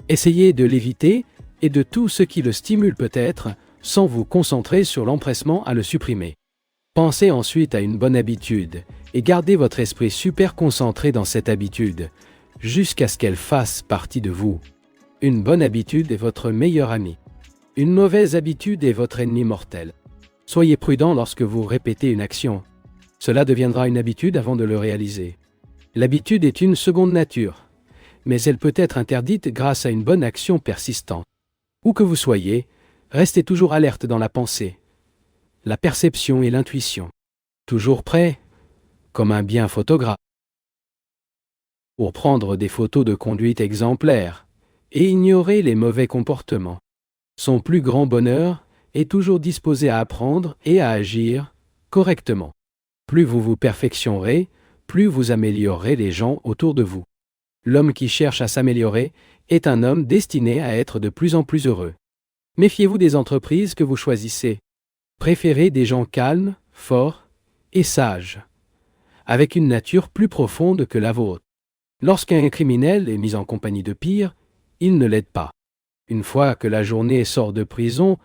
Essayez de l'éviter et de tout ce qui le stimule peut-être, sans vous concentrer sur l'empressement à le supprimer. Pensez ensuite à une bonne habitude et gardez votre esprit super concentré dans cette habitude, jusqu'à ce qu'elle fasse partie de vous. Une bonne habitude est votre meilleur ami. Une mauvaise habitude est votre ennemi mortel. Soyez prudent lorsque vous répétez une action. Cela deviendra une habitude avant de le réaliser. L'habitude est une seconde nature, mais elle peut être interdite grâce à une bonne action persistante. Où que vous soyez, restez toujours alerte dans la pensée, la perception et l'intuition. Toujours prêt, comme un bien photographe, pour prendre des photos de conduite exemplaires et ignorer les mauvais comportements. Son plus grand bonheur est toujours disposé à apprendre et à agir correctement. Plus vous vous perfectionnerez, plus vous améliorerez les gens autour de vous. L'homme qui cherche à s'améliorer est un homme destiné à être de plus en plus heureux. Méfiez-vous des entreprises que vous choisissez. Préférez des gens calmes, forts et sages, avec une nature plus profonde que la vôtre. Lorsqu'un criminel est mis en compagnie de pires, il ne l'aide pas. Une fois que la journée sort de prison,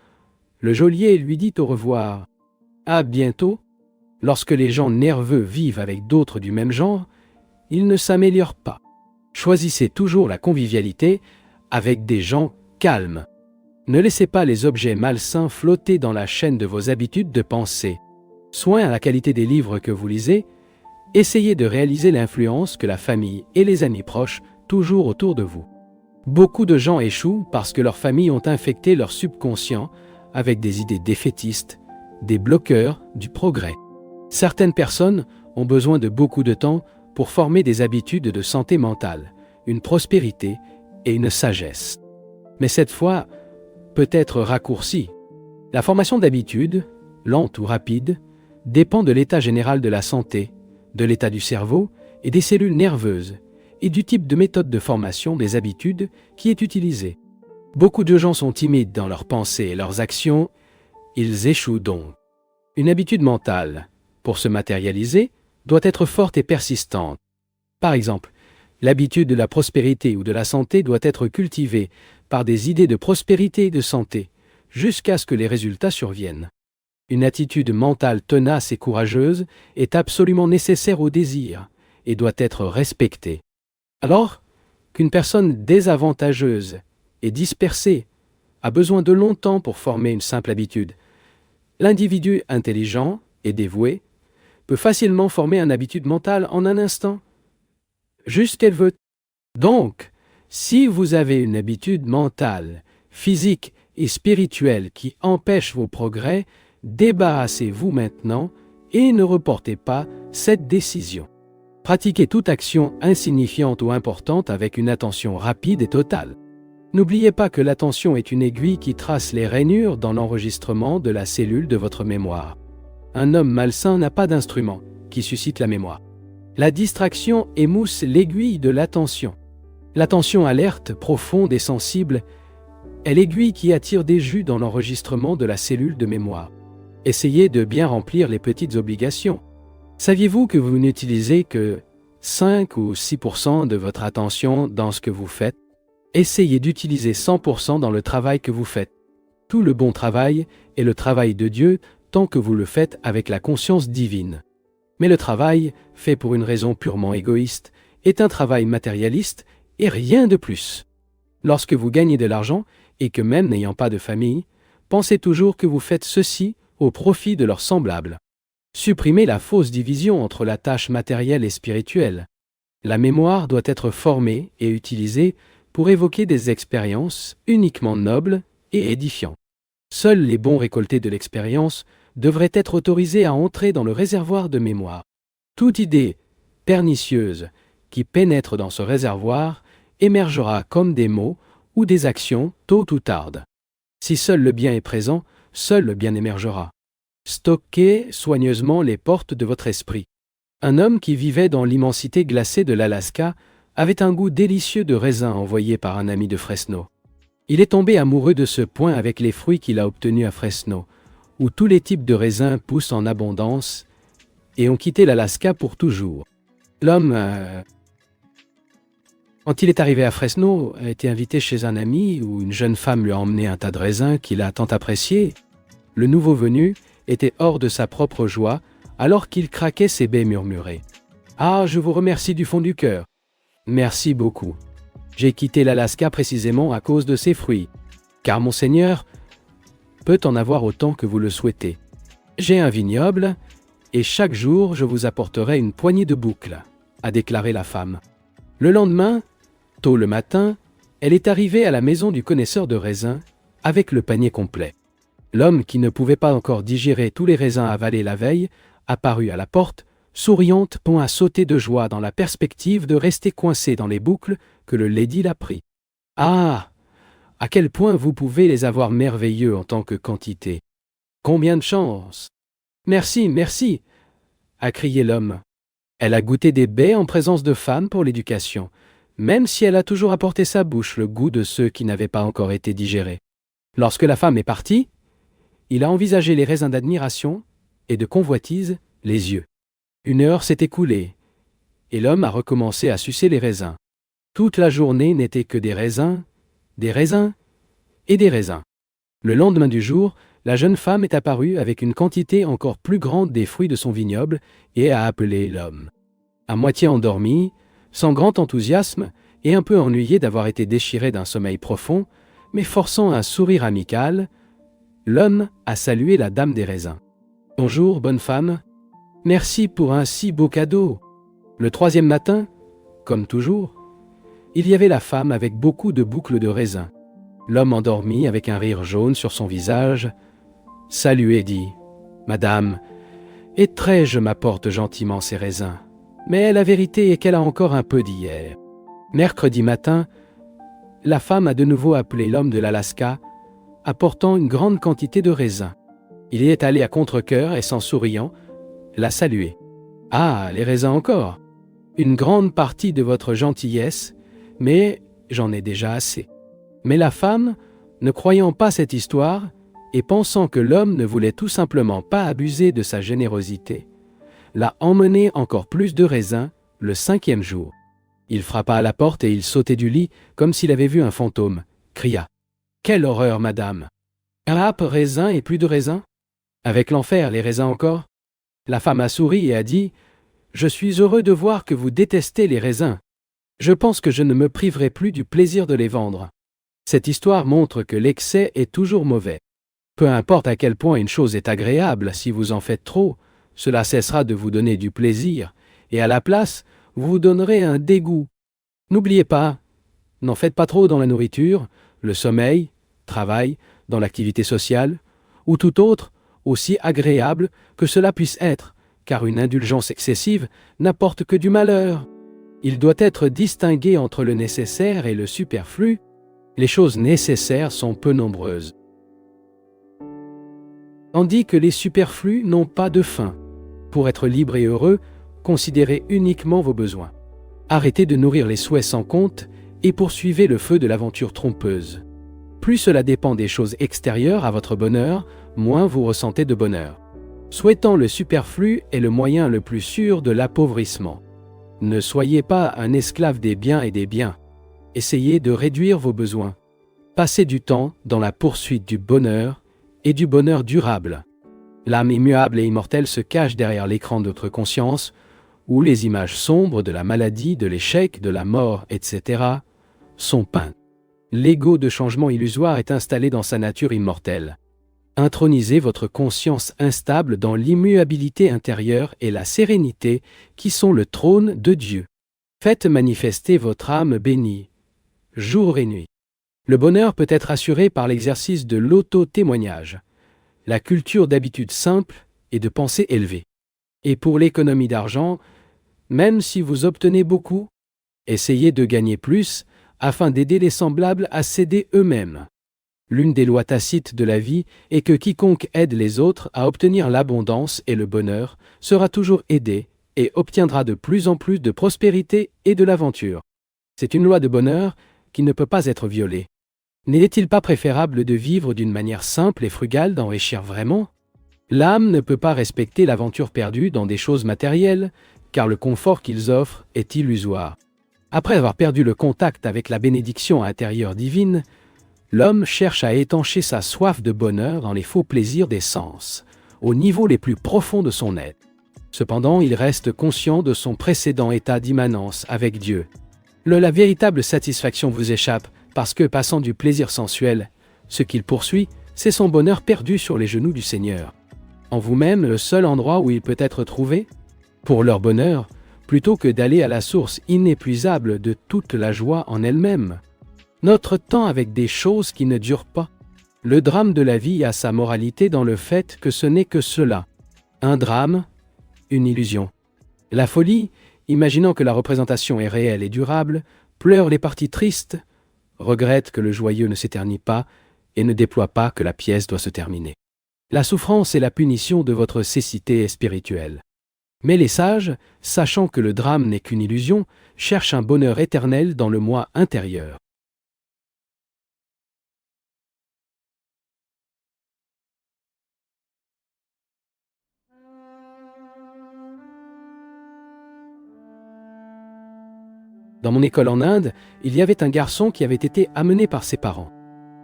le geôlier lui dit au revoir. À bientôt. Lorsque les gens nerveux vivent avec d'autres du même genre, ils ne s'améliorent pas. Choisissez toujours la convivialité avec des gens calmes. Ne laissez pas les objets malsains flotter dans la chaîne de vos habitudes de pensée. Soin à la qualité des livres que vous lisez, essayez de réaliser l'influence que la famille et les amis proches toujours autour de vous. Beaucoup de gens échouent parce que leurs familles ont infecté leur subconscient avec des idées défaitistes, des bloqueurs du progrès. Certaines personnes ont besoin de beaucoup de temps pour former des habitudes de santé mentale, une prospérité et une sagesse. Mais cette fois, peut être raccourcie. La formation d'habitudes, lente ou rapide, dépend de l'état général de la santé, de l'état du cerveau et des cellules nerveuses, et du type de méthode de formation des habitudes qui est utilisée. Beaucoup de gens sont timides dans leurs pensées et leurs actions, ils échouent donc. Une habitude mentale, pour se matérialiser, doit être forte et persistante. Par exemple, l'habitude de la prospérité ou de la santé doit être cultivée par des idées de prospérité et de santé, jusqu'à ce que les résultats surviennent. Une attitude mentale tenace et courageuse est absolument nécessaire au désir et doit être respectée. Alors qu'une personne désavantageuse et dispersée a besoin de longtemps pour former une simple habitude, l'individu intelligent et dévoué peut facilement former une habitude mentale en un instant, juste qu'elle veut. Donc, si vous avez une habitude mentale, physique et spirituelle qui empêche vos progrès, débarrassez-vous maintenant et ne reportez pas cette décision. Pratiquez toute action insignifiante ou importante avec une attention rapide et totale. N'oubliez pas que l'attention est une aiguille qui trace les rainures dans l'enregistrement de la cellule de votre mémoire. Un homme malsain n'a pas d'instrument qui suscite la mémoire. La distraction émousse l'aiguille de l'attention. L'attention alerte, profonde et sensible est l'aiguille qui attire des jus dans l'enregistrement de la cellule de mémoire. Essayez de bien remplir les petites obligations. Saviez-vous que vous n'utilisez que 5 ou 6% de votre attention dans ce que vous faites? Essayez d'utiliser 100% dans le travail que vous faites. Tout le bon travail est le travail de Dieu tant que vous le faites avec la conscience divine. Mais le travail, fait pour une raison purement égoïste, est un travail matérialiste et rien de plus. Lorsque vous gagnez de l'argent, et que même n'ayant pas de famille, pensez toujours que vous faites ceci au profit de leurs semblables. Supprimez la fausse division entre la tâche matérielle et spirituelle. La mémoire doit être formée et utilisée pour évoquer des expériences uniquement nobles et édifiantes. Seuls les bons récoltés de l'expérience devraient être autorisés à entrer dans le réservoir de mémoire. Toute idée pernicieuse qui pénètre dans ce réservoir émergera comme des mots ou des actions tôt ou tard. Si seul le bien est présent, seul le bien émergera. Stockez soigneusement les portes de votre esprit. Un homme qui vivait dans l'immensité glacée de l'Alaska avait un goût délicieux de raisin envoyé par un ami de Fresno. Il est tombé amoureux de ce point avec les fruits qu'il a obtenus à Fresno, où tous les types de raisins poussent en abondance et ont quitté l'Alaska pour toujours. L'homme, quand il est arrivé à Fresno, a été invité chez un ami où une jeune femme lui a emmené un tas de raisins qu'il a tant appréciés. Le nouveau venu était hors de sa propre joie alors qu'il craquait ses baies murmurées. « Ah, je vous remercie du fond du cœur. Merci beaucoup. J'ai quitté l'Alaska précisément à cause de ces fruits, car mon Seigneur peut en avoir autant que vous le souhaitez. J'ai un vignoble, et chaque jour je vous apporterai une poignée de boucles, a déclaré la femme. Le lendemain, tôt le matin, elle est arrivée à la maison du connaisseur de raisins avec le panier complet. L'homme, qui ne pouvait pas encore digérer tous les raisins avalés la veille, apparut à la porte, souriante, point à sauter de joie dans la perspective de rester coincé dans les boucles que le lady l'a pris. « Ah! À quel point vous pouvez les avoir merveilleux en tant que quantité! Combien de chance! Merci, merci! » a crié l'homme. Elle a goûté des baies en présence de femmes pour l'éducation, même si elle a toujours apporté sa bouche le goût de ceux qui n'avaient pas encore été digérés. Lorsque la femme est partie, il a envisagé les raisins d'admiration et de convoitise les yeux. 1 heure s'est écoulée, et l'homme a recommencé à sucer les raisins. Toute la journée n'était que des raisins et des raisins. Le lendemain du jour, la jeune femme est apparue avec une quantité encore plus grande des fruits de son vignoble et a appelé l'homme. À moitié endormi, sans grand enthousiasme et un peu ennuyé d'avoir été déchiré d'un sommeil profond, mais forçant un sourire amical, l'homme a salué la dame des raisins. « Bonjour, bonne femme. Merci pour un si beau cadeau. » Le 3e matin, comme toujours, il y avait la femme avec beaucoup de boucles de raisins. L'homme endormi avec un rire jaune sur son visage, salué dit « Madame, je m'apporte gentiment ces raisins, mais la vérité est qu'elle a encore un peu d'hier. » Mercredi matin, la femme a de nouveau appelé l'homme de l'Alaska, apportant une grande quantité de raisins. Il y est allé à contre-cœur et, sans souriant, l'a salué. « Ah, les raisins encore! Une grande partie de votre gentillesse, mais j'en ai déjà assez. » Mais la femme, ne croyant pas cette histoire et pensant que l'homme ne voulait tout simplement pas abuser de sa générosité, l'a emmené encore plus de raisins le 5e jour. Il frappa à la porte et il sautait du lit comme s'il avait vu un fantôme, cria « Quelle horreur, madame! Râpe, raisins et plus de raisins? Avec l'enfer, les raisins encore ?» La femme a souri et a dit « Je suis heureux de voir que vous détestez les raisins. Je pense que je ne me priverai plus du plaisir de les vendre. » Cette histoire montre que l'excès est toujours mauvais. Peu importe à quel point une chose est agréable, si vous en faites trop, cela cessera de vous donner du plaisir, et à la place, vous vous donnerez un dégoût. N'oubliez pas, n'en faites pas trop dans la nourriture, le sommeil, travail, dans l'activité sociale, ou tout autre, aussi agréable que cela puisse être, car une indulgence excessive n'apporte que du malheur. Il doit être distingué entre le nécessaire et le superflu. Les choses nécessaires sont peu nombreuses, tandis que les superflus n'ont pas de fin. Pour être libre et heureux, considérez uniquement vos besoins. Arrêtez de nourrir les souhaits sans compte et poursuivez le feu de l'aventure trompeuse. Plus cela dépend des choses extérieures à votre bonheur, moins vous ressentez de bonheur. Souhaitant le superflu est le moyen le plus sûr de l'appauvrissement. Ne soyez pas un esclave des biens et des biens. Essayez de réduire vos besoins. Passez du temps dans la poursuite du bonheur et du bonheur durable. L'âme immuable et immortelle se cache derrière l'écran de votre conscience, où les images sombres de la maladie, de l'échec, de la mort, etc. sont peintes. L'ego de changement illusoire est installé dans sa nature immortelle. Intronisez votre conscience instable dans l'immuabilité intérieure et la sérénité qui sont le trône de Dieu. Faites manifester votre âme bénie, jour et nuit. Le bonheur peut être assuré par l'exercice de l'auto-témoignage, la culture d'habitudes simples et de pensées élevées. Et pour l'économie d'argent, même si vous obtenez beaucoup, essayez de gagner plus afin d'aider les semblables à s'aider eux-mêmes. L'une des lois tacites de la vie est que quiconque aide les autres à obtenir l'abondance et le bonheur sera toujours aidé et obtiendra de plus en plus de prospérité et de l'aventure. C'est une loi de bonheur qui ne peut pas être violée. N'est-il pas préférable de vivre d'une manière simple et frugale d'enrichir vraiment ? L'âme ne peut pas respecter l'aventure perdue dans des choses matérielles, car le confort qu'ils offrent est illusoire. Après avoir perdu le contact avec la bénédiction intérieure divine, l'homme cherche à étancher sa soif de bonheur dans les faux plaisirs des sens, au niveau les plus profonds de son être. Cependant, il reste conscient de son précédent état d'immanence avec Dieu. La véritable satisfaction vous échappe parce que, passant du plaisir sensuel, ce qu'il poursuit, c'est son bonheur perdu sur les genoux du Seigneur. En vous-même, le seul endroit où il peut être trouvé, pour leur bonheur, plutôt que d'aller à la source inépuisable de toute la joie en elle-même. Notre temps avec des choses qui ne durent pas. Le drame de la vie a sa moralité dans le fait que ce n'est que cela. Un drame, une illusion. La folie, imaginant que la représentation est réelle et durable, pleure les parties tristes, regrette que le joyeux ne s'éternise pas et ne déploie pas que la pièce doit se terminer. La souffrance est la punition de votre cécité spirituelle. Mais les sages, sachant que le drame n'est qu'une illusion, cherchent un bonheur éternel dans le moi intérieur. Dans mon école en Inde, il y avait un garçon qui avait été amené par ses parents.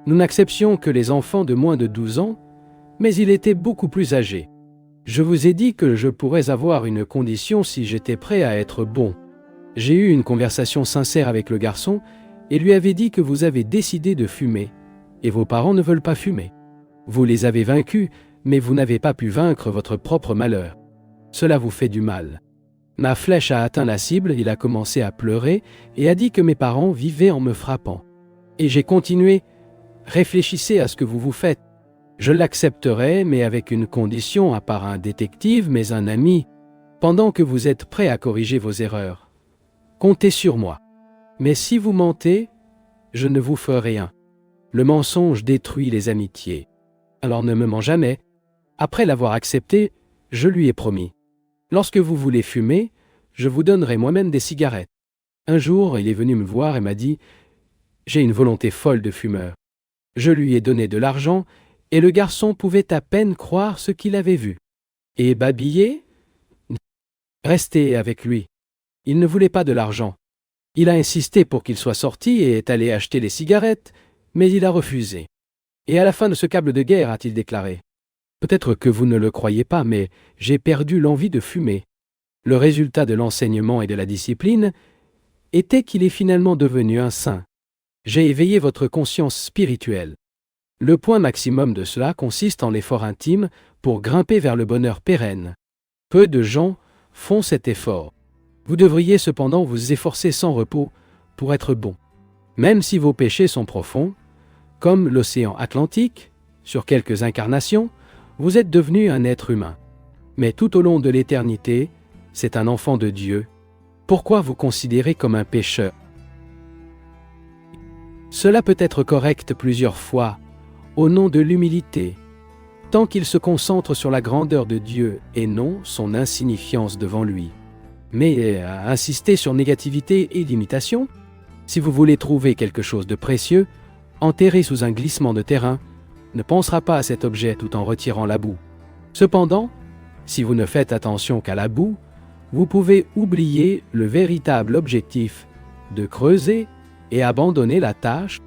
Nous n'acceptions que les enfants de moins de 12 ans, mais il était beaucoup plus âgé. Je vous ai dit que je pourrais avoir une condition si j'étais prêt à être bon. J'ai eu une conversation sincère avec le garçon et lui avais dit que vous avez décidé de fumer, et vos parents ne veulent pas fumer. Vous les avez vaincus, mais vous n'avez pas pu vaincre votre propre malheur. Cela vous fait du mal. Ma flèche a atteint la cible, il a commencé à pleurer et a dit que mes parents vivaient en me frappant. Et j'ai continué, réfléchissez à ce que vous vous faites. Je l'accepterai, mais avec une condition, à part un détective, mais un ami, pendant que vous êtes prêt à corriger vos erreurs. Comptez sur moi. Mais si vous mentez, je ne vous ferai rien. Le mensonge détruit les amitiés. Alors ne me mens jamais. Après l'avoir accepté, je lui ai promis. Lorsque vous voulez fumer, je vous donnerai moi-même des cigarettes. Un jour, il est venu me voir et m'a dit « J'ai une volonté folle de fumeur ». Je lui ai donné de l'argent et le garçon pouvait à peine croire ce qu'il avait vu. Et babiller ? Rester avec lui. Il ne voulait pas de l'argent. Il a insisté pour qu'il soit sorti et est allé acheter les cigarettes, mais il a refusé. Et à la fin de ce câble de guerre, a-t-il déclaré. Peut-être que vous ne le croyez pas, mais j'ai perdu l'envie de fumer. Le résultat de l'enseignement et de la discipline était qu'il est finalement devenu un saint. J'ai éveillé votre conscience spirituelle. Le point maximum de cela consiste en l'effort intime pour grimper vers le bonheur pérenne. Peu de gens font cet effort. Vous devriez cependant vous efforcer sans repos pour être bon. Même si vos péchés sont profonds, comme l'océan Atlantique, sur quelques incarnations, vous êtes devenu un être humain. Mais tout au long de l'éternité, c'est un enfant de Dieu. Pourquoi vous considérez comme un pécheur? Cela peut être correct plusieurs fois, au nom de l'humilité, tant qu'il se concentre sur la grandeur de Dieu et non son insignifiance devant lui. Mais insister sur négativité et limitation? Si vous voulez trouver quelque chose de précieux, enterré sous un glissement de terrain, ne pensera pas à cet objet tout en retirant la boue. Cependant, si vous ne faites attention qu'à la boue, vous pouvez oublier le véritable objectif de creuser et abandonner la tâche.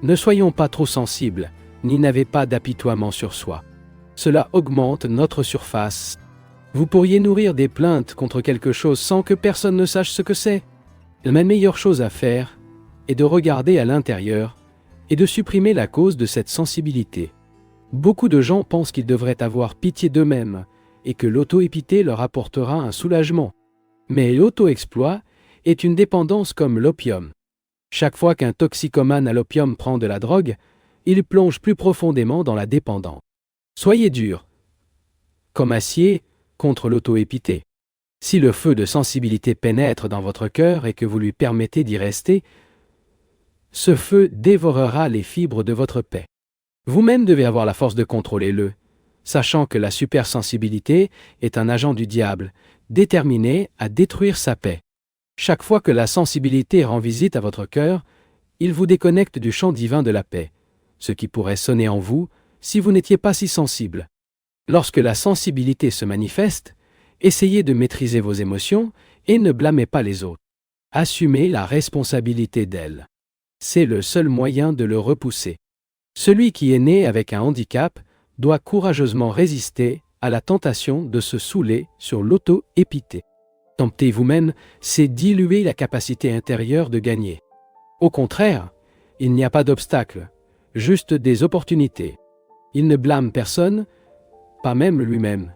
Ne soyons pas trop sensibles, ni n'avez pas d'apitoiement sur soi. Cela augmente notre surface. Vous pourriez nourrir des plaintes contre quelque chose sans que personne ne sache ce que c'est. La meilleure chose à faire est de regarder à l'intérieur et de supprimer la cause de cette sensibilité. Beaucoup de gens pensent qu'ils devraient avoir pitié d'eux-mêmes et que l'auto-épité leur apportera un soulagement. Mais l'auto-exploit est une dépendance comme l'opium. Chaque fois qu'un toxicomane à l'opium prend de la drogue, il plonge plus profondément dans la dépendance. Soyez dur, comme acier, contre l'auto-épité. Si le feu de sensibilité pénètre dans votre cœur et que vous lui permettez d'y rester, ce feu dévorera les fibres de votre paix. Vous-même devez avoir la force de contrôler-le, sachant que la supersensibilité est un agent du diable, déterminé à détruire sa paix. Chaque fois que la sensibilité rend visite à votre cœur, il vous déconnecte du champ divin de la paix, ce qui pourrait sonner en vous si vous n'étiez pas si sensible. Lorsque la sensibilité se manifeste, essayez de maîtriser vos émotions et ne blâmez pas les autres. Assumez la responsabilité d'elles. C'est le seul moyen de le repousser. Celui qui est né avec un handicap doit courageusement résister à la tentation de se saouler sur l'auto-épité. Tenter vous-même, c'est diluer la capacité intérieure de gagner. Au contraire, il n'y a pas d'obstacle, juste des opportunités. Il ne blâme personne, pas même lui-même.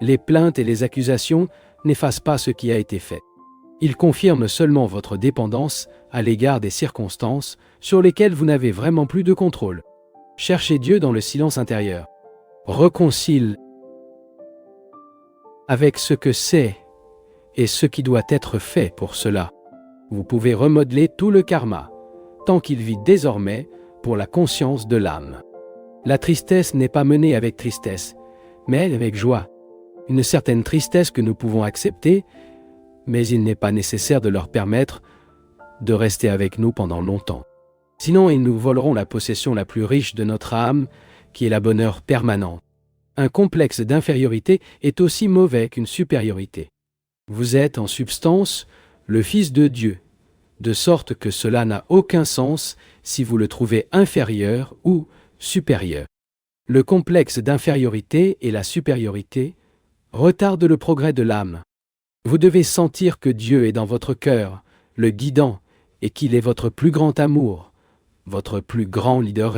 Les plaintes et les accusations n'effacent pas ce qui a été fait. Ils confirment seulement votre dépendance à l'égard des circonstances sur lesquelles vous n'avez vraiment plus de contrôle. Cherchez Dieu dans le silence intérieur. Réconcile avec ce que c'est et ce qui doit être fait pour cela. Vous pouvez remodeler tout le karma, tant qu'il vit désormais pour la conscience de l'âme. La tristesse n'est pas menée avec tristesse, mais avec joie. Une certaine tristesse que nous pouvons accepter, mais il n'est pas nécessaire de leur permettre de rester avec nous pendant longtemps. Sinon, ils nous voleront la possession la plus riche de notre âme, qui est la bonheur permanent. Un complexe d'infériorité est aussi mauvais qu'une supériorité. Vous êtes en substance le Fils de Dieu, de sorte que cela n'a aucun sens si vous le trouvez inférieur ou supérieur. Le complexe d'infériorité et la supériorité retardent le progrès de l'âme. Vous devez sentir que Dieu est dans votre cœur, le guidant, et qu'il est votre plus grand amour, votre plus grand leader.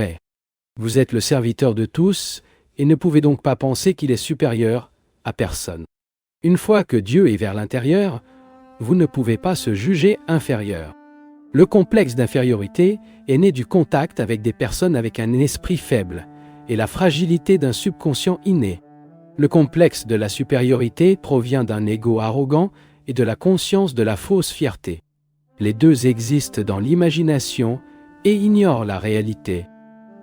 Vous êtes le serviteur de tous et ne pouvez donc pas penser qu'il est supérieur à personne. Une fois que Dieu est vers l'intérieur, vous ne pouvez pas se juger inférieur. Le complexe d'infériorité est né du contact avec des personnes avec un esprit faible et la fragilité d'un subconscient inné. Le complexe de la supériorité provient d'un ego arrogant et de la conscience de la fausse fierté. Les deux existent dans l'imagination et ignorent la réalité.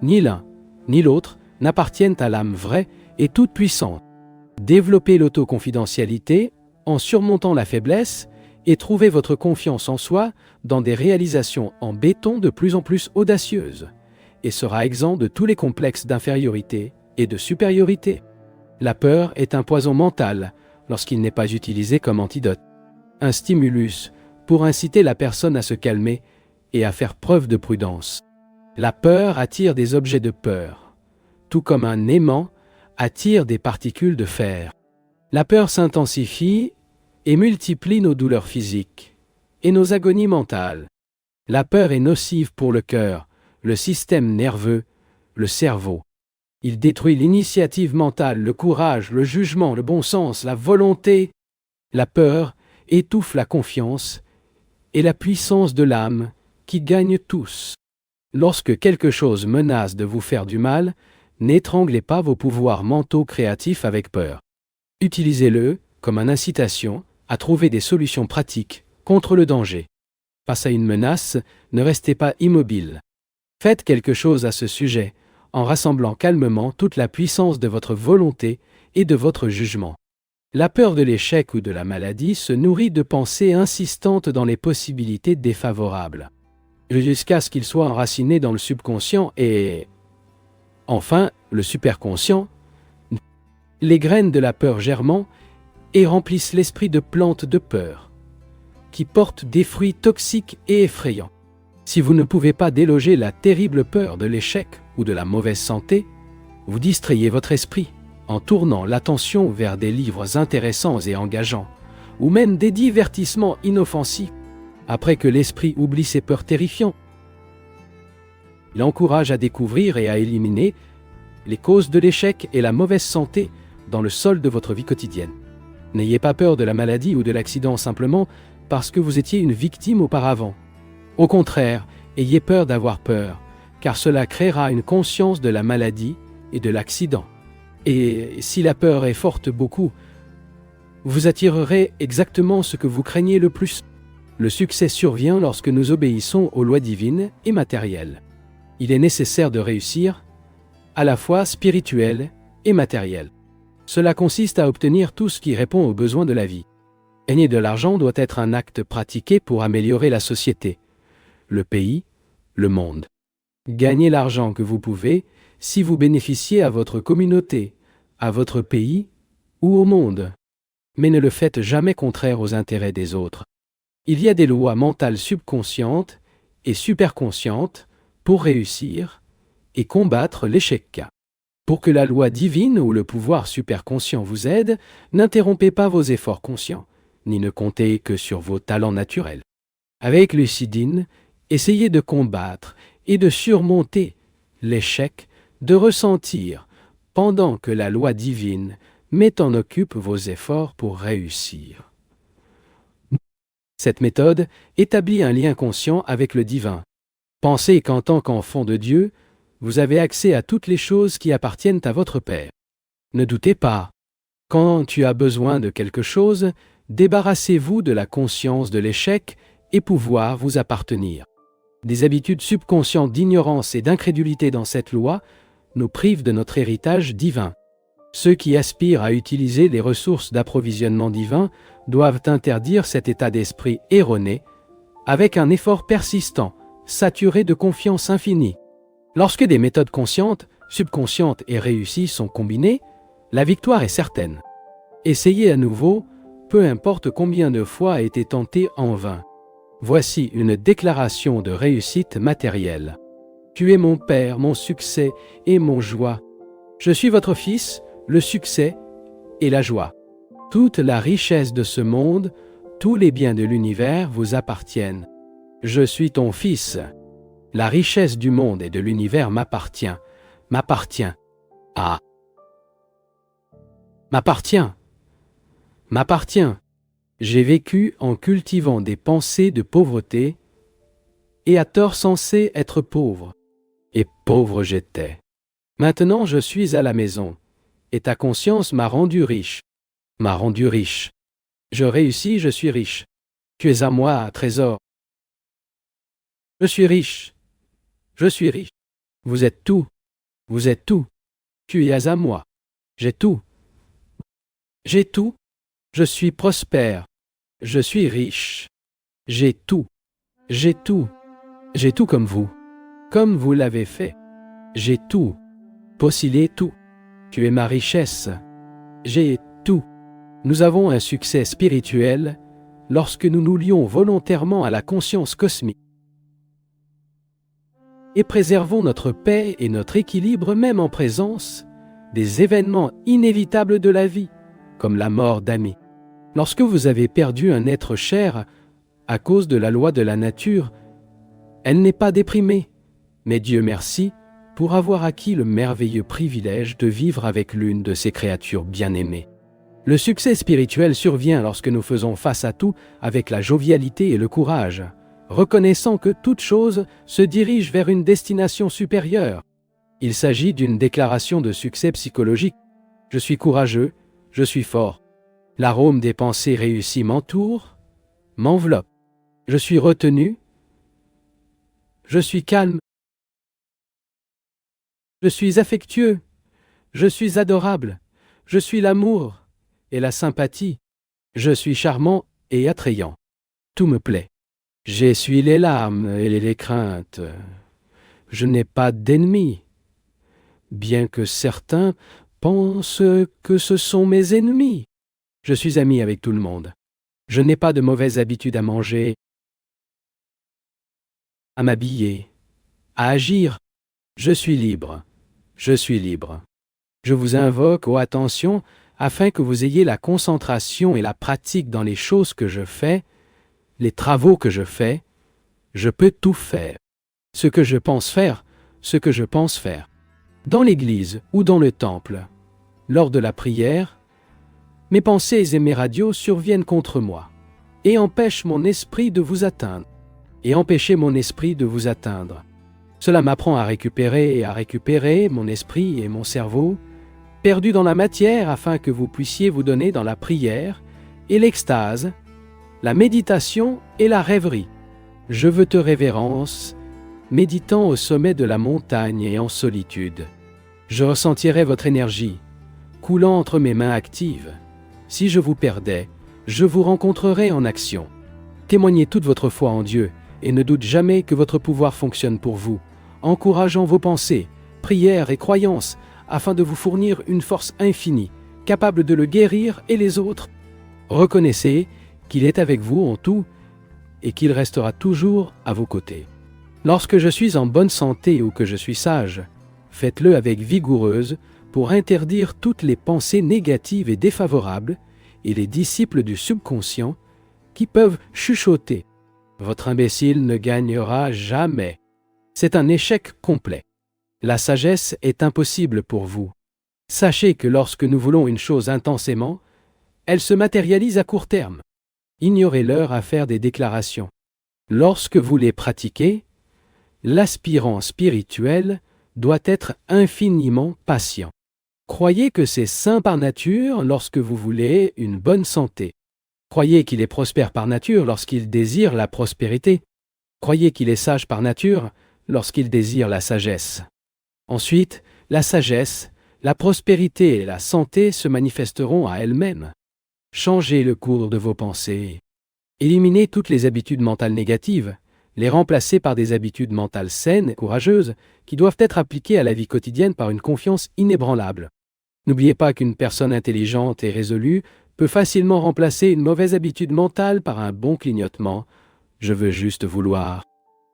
Ni l'un, ni l'autre n'appartiennent à l'âme vraie et toute puissante. Développez l'autoconfidentialité en surmontant la faiblesse et trouvez votre confiance en soi dans des réalisations en béton de plus en plus audacieuses, et sera exempt de tous les complexes d'infériorité et de supériorité. La peur est un poison mental lorsqu'il n'est pas utilisé comme antidote. Un stimulus pour inciter la personne à se calmer et à faire preuve de prudence. La peur attire des objets de peur, tout comme un aimant attire des particules de fer. La peur s'intensifie et multiplie nos douleurs physiques et nos agonies mentales. La peur est nocive pour le cœur, le système nerveux, le cerveau. Il détruit l'initiative mentale, le courage, le jugement, le bon sens, la volonté. La peur étouffe la confiance et la puissance de l'âme qui gagne tous. Lorsque quelque chose menace de vous faire du mal, n'étranglez pas vos pouvoirs mentaux créatifs avec peur. Utilisez-le comme une incitation à trouver des solutions pratiques contre le danger. Face à une menace, ne restez pas immobile. Faites quelque chose à ce sujet, en rassemblant calmement toute la puissance de votre volonté et de votre jugement. La peur de l'échec ou de la maladie se nourrit de pensées insistantes dans les possibilités défavorables, jusqu'à ce qu'il soit enraciné dans le subconscient et, enfin, le superconscient. Les graines de la peur germent et remplissent l'esprit de plantes de peur, qui portent des fruits toxiques et effrayants. Si vous ne pouvez pas déloger la terrible peur de l'échec ou de la mauvaise santé, vous distrayez votre esprit en tournant l'attention vers des livres intéressants et engageants, ou même des divertissements inoffensifs, après que l'esprit oublie ses peurs terrifiantes. Il encourage à découvrir et à éliminer les causes de l'échec et la mauvaise santé dans le sol de votre vie quotidienne. N'ayez pas peur de la maladie ou de l'accident simplement parce que vous étiez une victime auparavant. Au contraire, ayez peur d'avoir peur, car cela créera une conscience de la maladie et de l'accident. Et si la peur est forte beaucoup, vous attirerez exactement ce que vous craignez le plus. Le succès survient lorsque nous obéissons aux lois divines et matérielles. Il est nécessaire de réussir, à la fois spirituel et matériel. Cela consiste à obtenir tout ce qui répond aux besoins de la vie. Gagner de l'argent doit être un acte pratiqué pour améliorer la société, le pays, le monde. Gagnez l'argent que vous pouvez si vous bénéficiez à votre communauté, à votre pays ou au monde. Mais ne le faites jamais contraire aux intérêts des autres. Il y a des lois mentales subconscientes et superconscientes pour réussir et combattre l'échec. Pour que la loi divine ou le pouvoir superconscient vous aide, n'interrompez pas vos efforts conscients, ni ne comptez que sur vos talents naturels. Avec lucidine, essayez de combattre et de surmonter l'échec, de ressentir, pendant que la loi divine met en occupe vos efforts pour réussir. Cette méthode établit un lien conscient avec le divin. Pensez qu'en tant qu'enfant de Dieu, vous avez accès à toutes les choses qui appartiennent à votre Père. Ne doutez pas. Quand tu as besoin de quelque chose, débarrassez-vous de la conscience de l'échec et pouvoir vous appartenir. Des habitudes subconscientes d'ignorance et d'incrédulité dans cette loi nous privent de notre héritage divin. Ceux qui aspirent à utiliser les ressources d'approvisionnement divin doivent interdire cet état d'esprit erroné avec un effort persistant, saturé de confiance infinie. Lorsque des méthodes conscientes, subconscientes et réussies sont combinées, la victoire est certaine. Essayez à nouveau, peu importe combien de fois a été tenté en vain. Voici une déclaration de réussite matérielle. Tu es mon Père, mon succès et mon joie. Je suis votre Fils, le succès et la joie. Toute la richesse de ce monde, tous les biens de l'univers vous appartiennent. Je suis ton Fils. La richesse du monde et de l'univers m'appartient. M'appartient. Ah. M'appartient. M'appartient. J'ai vécu en cultivant des pensées de pauvreté et à tort censé être pauvre. Et pauvre j'étais. Maintenant je suis à la maison, et ta conscience m'a rendu riche. M'a rendu riche. Je réussis, je suis riche. Tu es à moi, trésor. Je suis riche. Je suis riche. Vous êtes tout. Vous êtes tout. Tu es à moi. J'ai tout. J'ai tout. Je suis prospère. Je suis riche. J'ai tout. J'ai tout. J'ai tout comme vous. Comme vous l'avez fait. J'ai tout. Possédez tout. Tu es ma richesse. J'ai tout. Nous avons un succès spirituel lorsque nous nous lions volontairement à la conscience cosmique. Et préservons notre paix et notre équilibre même en présence des événements inévitables de la vie, comme la mort d'amis. Lorsque vous avez perdu un être cher à cause de la loi de la nature, elle n'est pas déprimée, mais Dieu merci pour avoir acquis le merveilleux privilège de vivre avec l'une de ses créatures bien-aimées. Le succès spirituel survient lorsque nous faisons face à tout avec la jovialité et le courage, reconnaissant que toute chose se dirige vers une destination supérieure. Il s'agit d'une déclaration de succès psychologique. Je suis courageux, je suis fort. L'arôme des pensées réussies m'entoure, m'enveloppe. Je suis retenu, je suis calme. Je suis affectueux, je suis adorable, je suis l'amour, et la sympathie. Je suis charmant et attrayant. Tout me plaît. J'essuie les larmes et les craintes. Je n'ai pas d'ennemis, bien que certains pensent que ce sont mes ennemis. Je suis ami avec tout le monde. Je n'ai pas de mauvaise habitude à manger, à m'habiller, à agir. Je suis libre. Je suis libre. Je vous invoque, ô attention, afin que vous ayez la concentration et la pratique dans les choses que je fais, les travaux que je fais. Je peux tout faire. Ce que je pense faire, ce que je pense faire. Dans l'église ou dans le temple, lors de la prière, mes pensées et mes radios surviennent contre moi et empêchent mon esprit de vous atteindre. Et empêcher mon esprit de vous atteindre. Cela m'apprend à récupérer mon esprit et mon cerveau, perdus dans la matière afin que vous puissiez vous donner dans la prière et l'extase, la méditation et la rêverie. Je veux te révérence, méditant au sommet de la montagne et en solitude. Je ressentirai votre énergie, coulant entre mes mains actives. Si je vous perdais, je vous rencontrerai en action. Témoignez toute votre foi en Dieu et ne doute jamais que votre pouvoir fonctionne pour vous, encourageant vos pensées, prières et croyances afin de vous fournir une force infinie, capable de le guérir et les autres. Reconnaissez qu'il est avec vous en tout et qu'il restera toujours à vos côtés. Lorsque je suis en bonne santé ou que je suis sage, faites-le avec vigoureuse pour interdire toutes les pensées négatives et défavorables et les disciples du subconscient qui peuvent chuchoter. Votre imbécile ne gagnera jamais. C'est un échec complet. La sagesse est impossible pour vous. Sachez que lorsque nous voulons une chose intensément, elle se matérialise à court terme. Ignorez l'heure à faire des déclarations. Lorsque vous les pratiquez, l'aspirant spirituel doit être infiniment patient. Croyez que c'est sain par nature lorsque vous voulez une bonne santé. Croyez qu'il est prospère par nature lorsqu'il désire la prospérité. Croyez qu'il est sage par nature lorsqu'il désire la sagesse. Ensuite, la sagesse, la prospérité et la santé se manifesteront à elles-mêmes. Changez le cours de vos pensées. Éliminez toutes les habitudes mentales négatives, les remplacer par des habitudes mentales saines et courageuses qui doivent être appliquées à la vie quotidienne par une confiance inébranlable. N'oubliez pas qu'une personne intelligente et résolue peut facilement remplacer une mauvaise habitude mentale par un bon clignotement. Je veux juste vouloir.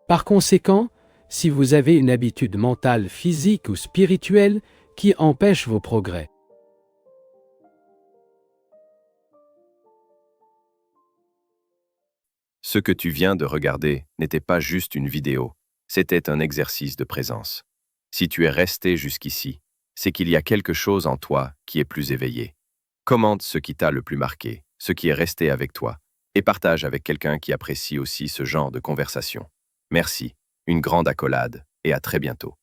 Par conséquent, si vous avez une habitude mentale, physique ou spirituelle qui empêche vos progrès,
Ce que tu viens de regarder n'était pas juste une vidéo, c'était un exercice de présence. Si tu es resté jusqu'ici, c'est qu'il y a quelque chose en toi qui est plus éveillé. Commente ce qui t'a le plus marqué, ce qui est resté avec toi, et partage avec quelqu'un qui apprécie aussi ce genre de conversation. Merci, une grande accolade, et à très bientôt.